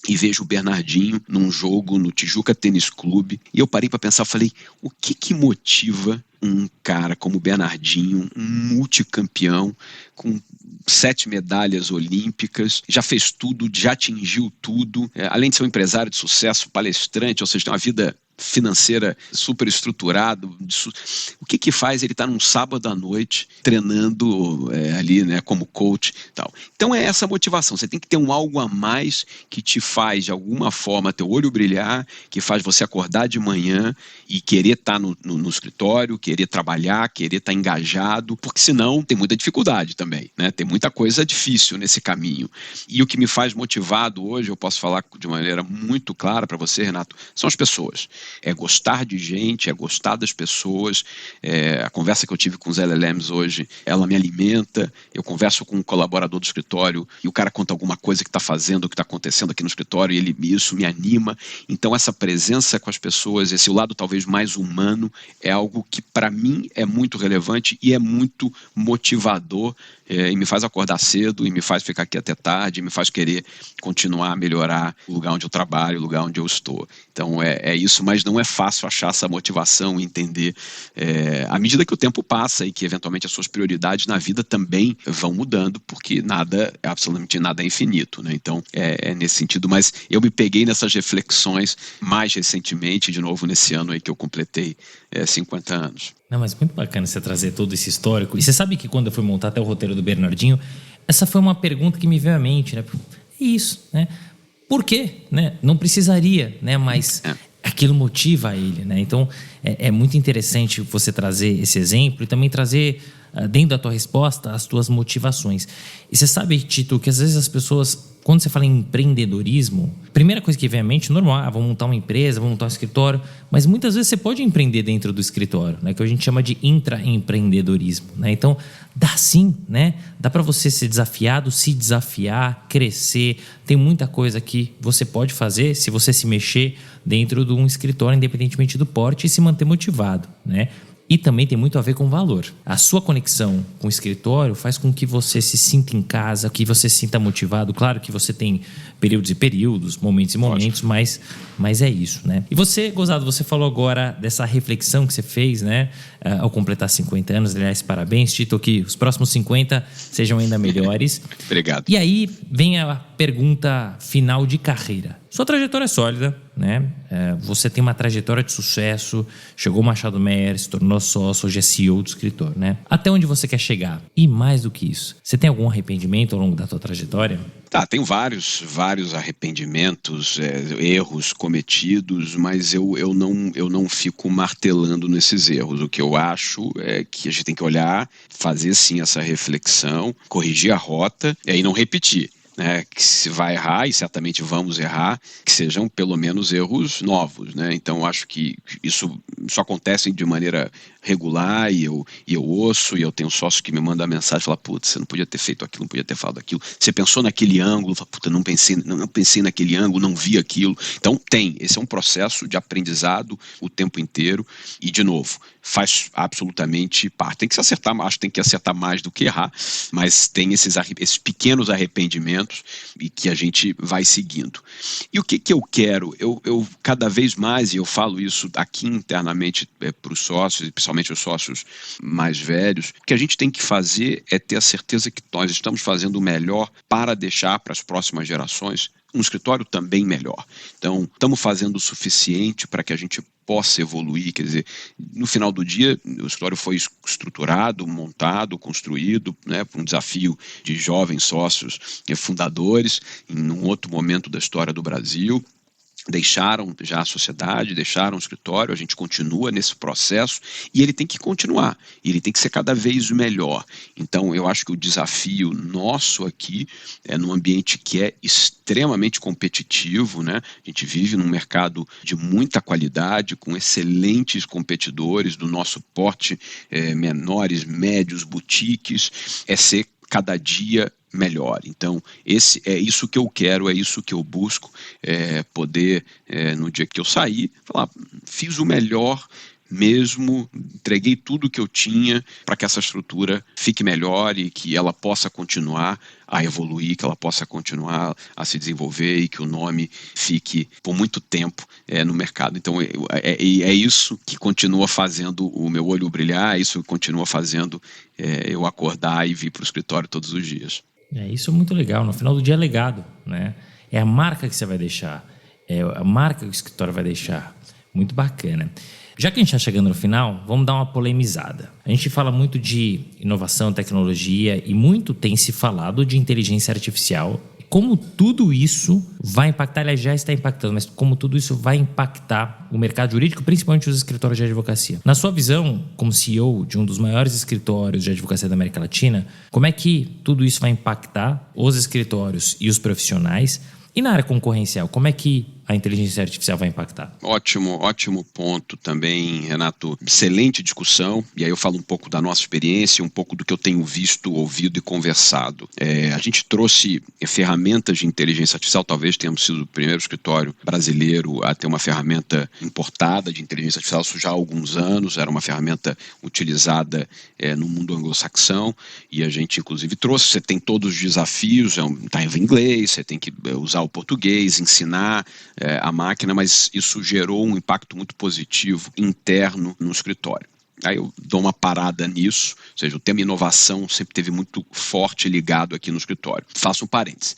e vejo o Bernardinho num jogo no Tijuca Tênis Clube, e eu parei para pensar, falei, o que motiva um cara como o Bernardinho, um multicampeão, com 7 medalhas olímpicas, já fez tudo, já atingiu tudo, além de ser um empresário de sucesso, palestrante, ou seja, tem uma vida financeira super estruturado. O que faz ele estar num sábado à noite treinando ali, né, como coach e tal. Então é essa motivação, você tem que ter um algo a mais que te faz de alguma forma teu olho brilhar, que faz você acordar de manhã e querer estar no escritório, querer trabalhar, querer estar engajado, porque senão tem muita dificuldade também, né? Tem muita coisa difícil nesse caminho. E o que me faz motivado hoje, eu posso falar de maneira muito clara para você, Renato, são as pessoas. É gostar de gente, é gostar das pessoas. A conversa que eu tive com os LLMs hoje, ela me alimenta. Eu converso com um colaborador do escritório e o cara conta alguma coisa que está fazendo, o que está acontecendo aqui no escritório, e isso me anima. Então essa presença com as pessoas, esse lado talvez mais humano, é algo que para mim é muito relevante e é muito motivador, e me faz acordar cedo, e me faz ficar aqui até tarde, e me faz querer continuar a melhorar o lugar onde eu trabalho, o lugar onde eu estou. Então é isso, mas não é fácil achar essa motivação e entender à medida que o tempo passa e que eventualmente as suas prioridades na vida também vão mudando, porque absolutamente nada é infinito, né? Então é nesse sentido, mas eu me peguei nessas reflexões mais recentemente, de novo nesse ano aí que eu completei 50 anos. Não, mas muito bacana você trazer todo esse histórico. E você sabe que quando eu fui montar até o roteiro do Bernardinho, essa foi uma pergunta que me veio à mente, né? É isso, né? Por quê? Né? Não precisaria, né? Mas aquilo motiva ele, né? Então é muito interessante você trazer esse exemplo e também trazer dentro da tua resposta as tuas motivações. E você sabe, Tito, que às vezes as pessoas, quando você fala em empreendedorismo, a primeira coisa que vem à mente, normal, vamos montar uma empresa, vamos montar um escritório, mas muitas vezes você pode empreender dentro do escritório, né, que a gente chama de intraempreendedorismo, né? Então, dá sim, né? Dá para você ser desafiado, se desafiar, crescer. Tem muita coisa que você pode fazer se você se mexer dentro de um escritório, independentemente do porte, e se manter motivado, né? E também tem muito a ver com valor. A sua conexão com o escritório faz com que você se sinta em casa, que você se sinta motivado. Claro que você tem períodos e períodos, momentos e momentos, mas é isso, né? E você, Gozado, você falou agora dessa reflexão que você fez, né? Ao completar 50 anos. Aliás, parabéns, Tito, que os próximos 50 sejam ainda melhores. Obrigado. E aí vem a pergunta final de carreira. Sua trajetória é sólida, né? Você tem uma trajetória de sucesso, chegou ao Machado Meyer, se tornou sócio, hoje é CEO do escritor, né? Até onde você quer chegar? E mais do que isso, você tem algum arrependimento ao longo da sua trajetória? Tenho vários arrependimentos, erros cometidos, mas eu não fico martelando nesses erros. O que eu acho é que a gente tem que olhar, fazer sim essa reflexão, corrigir a rota e não repetir. Que se vai errar, e certamente vamos errar, que sejam pelo menos erros novos, né? Então, acho que isso acontece de maneira regular e eu ouço, e eu tenho um sócio que me manda mensagem e fala, putz, você não podia ter feito aquilo, não podia ter falado aquilo. Você pensou naquele ângulo, fala, puta, não pensei naquele ângulo, não vi aquilo. Então, esse é um processo de aprendizado o tempo inteiro e, de novo, faz absolutamente parte. Tem que se acertar, acho que tem que acertar mais do que errar, mas tem esses pequenos arrependimentos e que a gente vai seguindo. E o que eu quero? Eu cada vez mais, e eu falo isso aqui internamente para os sócios, principalmente os sócios mais velhos, o que a gente tem que fazer é ter a certeza que nós estamos fazendo o melhor para deixar para as próximas gerações um escritório também melhor. Então, estamos fazendo o suficiente para que a gente possa evoluir, quer dizer, no final do dia, o escritório foi estruturado, montado, construído, né, por um desafio de jovens sócios e fundadores, em um outro momento da história do Brasil. Deixaram já a sociedade, deixaram o escritório, a gente continua nesse processo e ele tem que continuar, ele tem que ser cada vez melhor. Então, eu acho que o desafio nosso aqui é num ambiente que é extremamente competitivo, né? A gente vive num mercado de muita qualidade, com excelentes competidores do nosso porte, menores, médios, boutiques, é ser cada dia melhor. Então, é isso que eu quero, é isso que eu busco, poder, no dia que eu sair, falar, fiz o melhor mesmo, entreguei tudo que eu tinha para que essa estrutura fique melhor e que ela possa continuar a evoluir, que ela possa continuar a se desenvolver e que o nome fique por muito tempo no mercado. Então, é isso que continua fazendo o meu olho brilhar, é isso que continua fazendo eu acordar e vir para o escritório todos os dias. Isso é muito legal. No final do dia é legado, né? É a marca que você vai deixar, é a marca que o escritório vai deixar. Muito bacana. Já que a gente está chegando no final, vamos dar uma polemizada. A gente fala muito de inovação, tecnologia e muito tem se falado de inteligência artificial. Como tudo isso vai impactar, aliás, já está impactando, mas como tudo isso vai impactar o mercado jurídico, principalmente os escritórios de advocacia. Na sua visão, como CEO de um dos maiores escritórios de advocacia da América Latina, como é que tudo isso vai impactar os escritórios e os profissionais? E na área concorrencial, como é que a inteligência artificial vai impactar? Ótimo ponto também, Renato. Excelente discussão. E aí eu falo um pouco da nossa experiência, um pouco do que eu tenho visto, ouvido e conversado. A gente trouxe ferramentas de inteligência artificial, talvez tenhamos sido o primeiro escritório brasileiro a ter uma ferramenta importada de inteligência artificial, isso já há alguns anos, era uma ferramenta utilizada no mundo anglo-saxão, e a gente inclusive trouxe, você tem todos os desafios, está em inglês, você tem que usar o português, ensinar a máquina, mas isso gerou um impacto muito positivo interno no escritório. Aí eu dou uma parada nisso, ou seja, o tema inovação sempre teve muito forte ligado aqui no escritório. Faço um parênteses.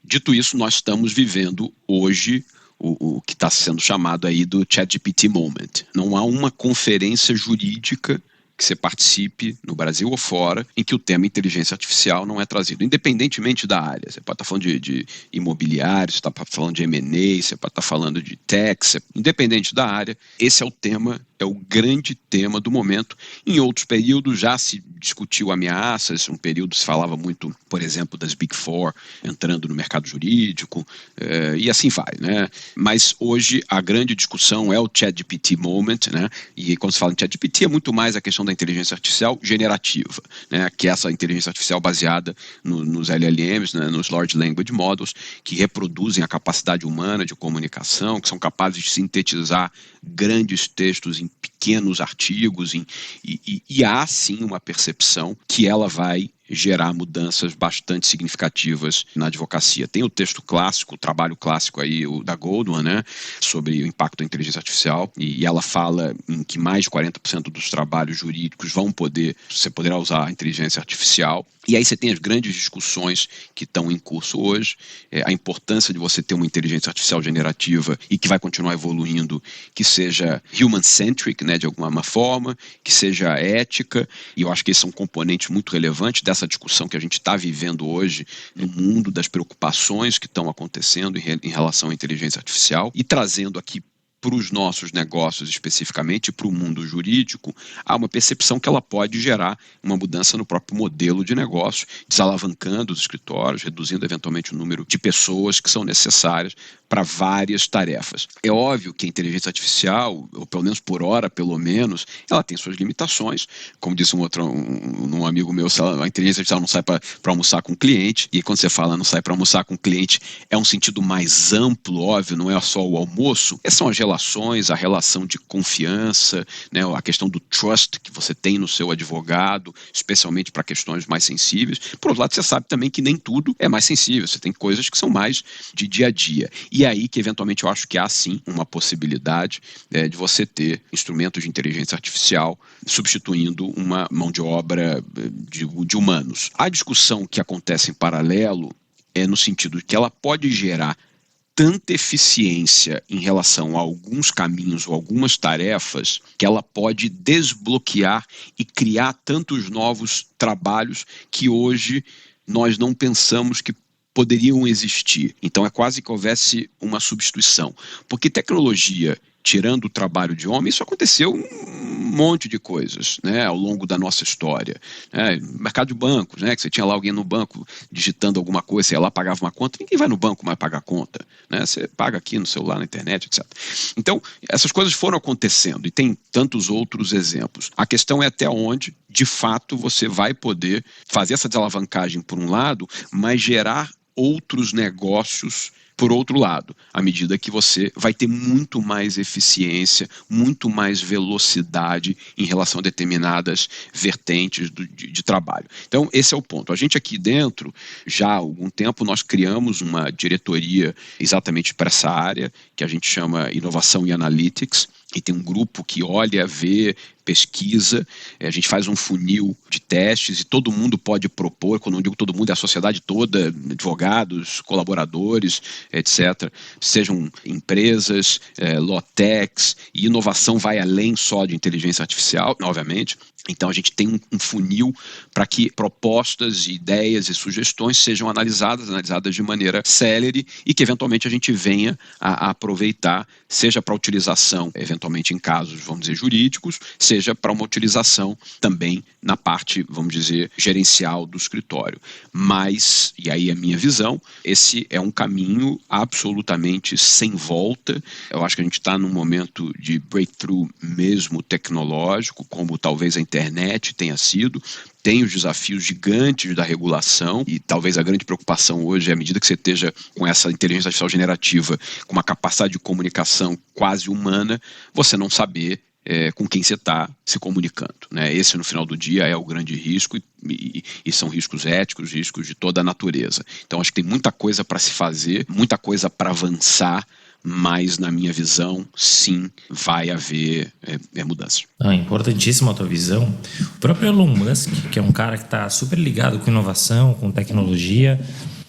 Dito isso, nós estamos vivendo hoje o que está sendo chamado aí do ChatGPT Moment. Não há uma conferência jurídica que você participe, no Brasil ou fora, em que o tema inteligência artificial não é trazido, independentemente da área. Você pode estar falando de imobiliário, você está falando de M&A, você pode estar falando de tech, independente da área, esse é o tema, é o grande tema do momento. Em outros períodos já se discutiu ameaças, um período se falava muito, por exemplo, das Big Four entrando no mercado jurídico, e assim vai, né? Mas hoje a grande discussão é o ChatGPT Moment, né? E quando se fala em ChatGPT é muito mais a questão da da inteligência artificial generativa, né, que é essa inteligência artificial baseada nos LLMs, né, nos Large Language Models, que reproduzem a capacidade humana de comunicação, que são capazes de sintetizar grandes textos em pequenos artigos, e há sim uma percepção que ela vai gerar mudanças bastante significativas na advocacia. Tem o texto clássico, o trabalho clássico aí, o da Goldman, né, sobre o impacto da inteligência artificial, e ela fala em que mais de 40% dos trabalhos jurídicos você poderá usar a inteligência artificial. E aí você tem as grandes discussões que estão em curso hoje, a importância de você ter uma inteligência artificial generativa e que vai continuar evoluindo, que seja human-centric, né, de alguma forma, que seja ética, e eu acho que esses são componentes muito relevantes dessa discussão que a gente está vivendo hoje no mundo, das preocupações que estão acontecendo em relação à inteligência artificial, e trazendo aqui para os nossos negócios especificamente, para o mundo jurídico, há uma percepção que ela pode gerar uma mudança no próprio modelo de negócio, desalavancando os escritórios, reduzindo eventualmente o número de pessoas que são necessárias para várias tarefas. É óbvio que a inteligência artificial, ou pelo menos por hora, ela tem suas limitações. Como disse um amigo meu, a inteligência artificial não sai para almoçar com o cliente, e quando você fala não sai para almoçar com o cliente, é um sentido mais amplo, óbvio, não é só o almoço. Essas são as relações, a relação de confiança, né, a questão do trust que você tem no seu advogado, especialmente para questões mais sensíveis. Por outro lado, você sabe também que nem tudo é mais sensível, você tem coisas que são mais de dia a dia. E aí que, eventualmente, eu acho que há, sim, uma possibilidade de você ter instrumentos de inteligência artificial substituindo uma mão de obra de humanos. A discussão que acontece em paralelo é no sentido de que ela pode gerar tanta eficiência em relação a alguns caminhos ou algumas tarefas que ela pode desbloquear e criar tantos novos trabalhos que hoje nós não pensamos que poderiam existir. Então é quase que houvesse uma substituição. Porque tecnologia, tirando o trabalho de homem, isso aconteceu um monte de coisas, né, ao longo da nossa história. Mercado de bancos, né, que você tinha lá alguém no banco digitando alguma coisa, você ia lá, pagava uma conta, ninguém vai no banco mais pagar conta, né, você paga aqui no celular, na internet, etc. Então, essas coisas foram acontecendo e tem tantos outros exemplos. A questão é até onde, de fato, você vai poder fazer essa desalavancagem por um lado, mas gerar outros negócios por outro lado, à medida que você vai ter muito mais eficiência, muito mais velocidade em relação a determinadas vertentes de trabalho. Então, esse é o ponto. A gente aqui dentro, já há algum tempo, nós criamos uma diretoria exatamente para essa área, que a gente chama Inovação e Analytics, e tem um grupo que olha, vê, pesquisa, a gente faz um funil de testes e todo mundo pode propor, quando eu digo todo mundo, é a sociedade toda, advogados, colaboradores, etc. Sejam empresas, low-techs, e inovação vai além só de inteligência artificial, obviamente. Então a gente tem um funil para que propostas, ideias e sugestões sejam analisadas de maneira célere e que eventualmente a gente venha a aproveitar, seja para utilização, eventualmente em casos, vamos dizer, jurídicos, seja para uma utilização também na parte, vamos dizer, gerencial do escritório. Mas, e aí a minha visão, esse é um caminho absolutamente sem volta. Eu acho que a gente está num momento de breakthrough mesmo tecnológico, como talvez a internet tenha sido. Tem os desafios gigantes da regulação e talvez a grande preocupação hoje é, à medida que você esteja com essa inteligência artificial generativa, com uma capacidade de comunicação quase humana, você não saber com quem você está se comunicando, né? Esse, no final do dia, é o grande risco e são riscos éticos, riscos de toda a natureza. Então, acho que tem muita coisa para se fazer, muita coisa para avançar, mas, na minha visão, sim, vai haver mudança. Importantíssima a tua visão. O próprio Elon Musk, que é um cara que está super ligado com inovação, com tecnologia,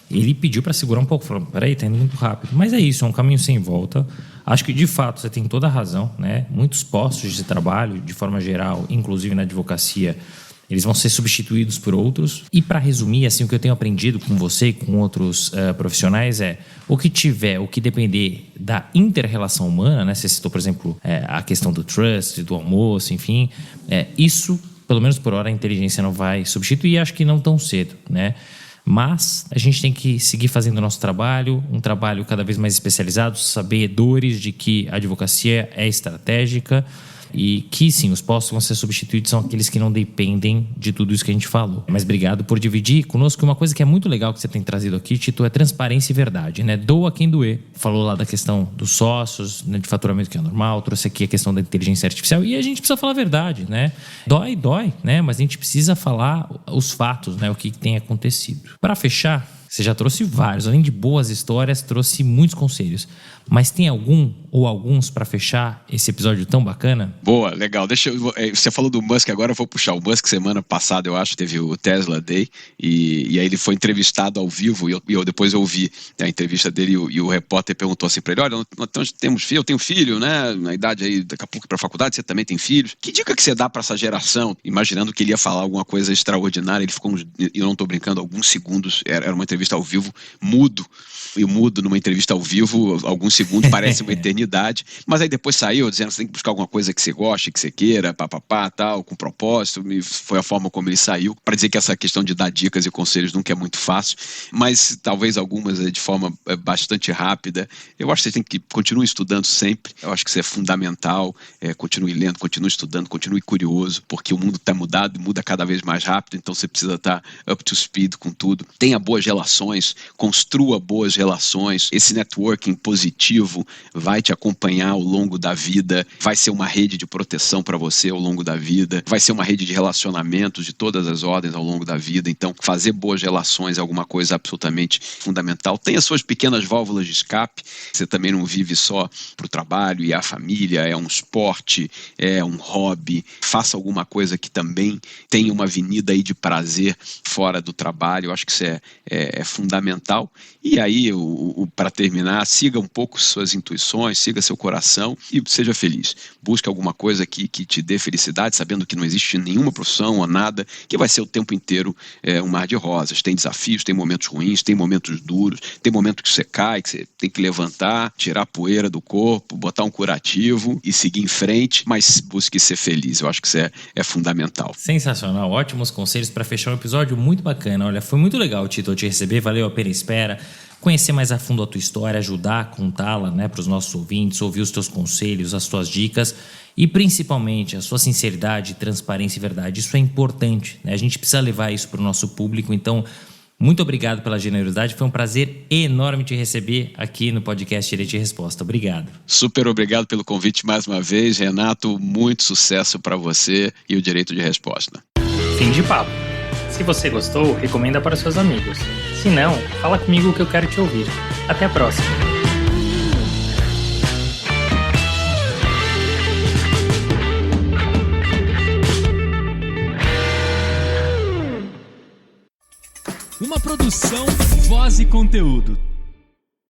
ele pediu para segurar um pouco, falou, peraí, tá indo muito rápido. Mas é isso, é um caminho sem volta. Acho que, de fato, você tem toda a razão, né? Muitos postos de trabalho, de forma geral, inclusive na advocacia, eles vão ser substituídos por outros. E, para resumir, assim, o que eu tenho aprendido com você e com outros profissionais é o que depender da inter-relação humana, né? Você citou, por exemplo, a questão do trust, do almoço, enfim. Isso, pelo menos por hora, a inteligência não vai substituir, acho que não tão cedo, né? Mas a gente tem que seguir fazendo o nosso trabalho, um trabalho cada vez mais especializado, sabedores de que a advocacia é estratégica, E que sim, os postos vão ser substituídos são aqueles que não dependem de tudo isso que a gente falou. Mas obrigado por dividir conosco. Uma coisa que é muito legal que você tem trazido aqui, Tito, é transparência e verdade, né? Doa quem doer. Falou lá da questão dos sócios, né, de faturamento que é normal, trouxe aqui a questão da inteligência artificial e a gente precisa falar a verdade, né? Dói, né? Mas a gente precisa falar os fatos, né? O que tem acontecido. Para fechar, você já trouxe vários, além de boas histórias, trouxe muitos conselhos. Mas tem algum ou alguns para fechar esse episódio tão bacana? Boa, legal. Você falou do Musk agora, eu vou puxar. O Musk, semana passada, eu acho, teve o Tesla Day e aí ele foi entrevistado ao vivo e eu depois ouvi a entrevista dele e o repórter perguntou assim para ele, olha, nós temos filho, eu tenho filho, né, na idade aí, daqui a pouco para a faculdade, você também tem filhos. Que dica que você dá para essa geração? Imaginando que ele ia falar alguma coisa extraordinária, ele ficou, eu não estou brincando, alguns segundos, era uma entrevista ao vivo, mudo, e mudo numa entrevista ao vivo, alguns segundos, parece uma eternidade, mas aí depois saiu dizendo que você tem que buscar alguma coisa que você goste, que você queira, papapá, tal, com propósito, e foi a forma como ele saiu, para dizer que essa questão de dar dicas e conselhos nunca é muito fácil, mas talvez algumas de forma bastante rápida. Eu acho que você tem que continue estudando sempre, eu acho que isso é fundamental, continue lendo, continue estudando, continue curioso, porque o mundo está mudado, muda cada vez mais rápido, então você precisa estar up to speed com tudo. Tenha boas relações, construa boas relações, esse networking positivo vai te acompanhar ao longo da vida, vai ser uma rede de proteção para você ao longo da vida, vai ser uma rede de relacionamentos de todas as ordens ao longo da vida, então fazer boas relações é alguma coisa absolutamente fundamental. Tenha suas pequenas válvulas de escape, você também não vive só para o trabalho e a família, é um esporte, é um hobby, faça alguma coisa que também tenha uma avenida aí de prazer fora do trabalho, eu acho que isso é fundamental. E aí, para terminar, siga um pouco suas intuições, siga seu coração e seja feliz. Busque alguma coisa que te dê felicidade, sabendo que não existe nenhuma profissão ou nada que vai ser o tempo inteiro um mar de rosas. Tem desafios, tem momentos ruins, tem momentos duros, tem momentos que você cai, que você tem que levantar, tirar a poeira do corpo, botar um curativo e seguir em frente, mas busque ser feliz. Eu acho que isso é fundamental. Sensacional, ótimos conselhos para fechar um episódio muito bacana. Olha, foi muito legal, Tito, te receber, valeu a pena a espera. Conhecer mais a fundo a tua história, ajudar a contá-la, né, para os nossos ouvintes, ouvir os teus conselhos, as tuas dicas e principalmente a sua sinceridade, transparência e verdade. Isso é importante, né? A gente precisa levar isso para o nosso público, então muito obrigado pela generosidade, foi um prazer enorme te receber aqui no podcast Direito e Resposta. Obrigado. Super obrigado pelo convite mais uma vez, Renato, muito sucesso para você e o Direito de Resposta. Fim de papo. Se você gostou, recomenda para seus amigos. Se não, fala comigo que eu quero te ouvir. Até a próxima. Uma produção, voz e conteúdo.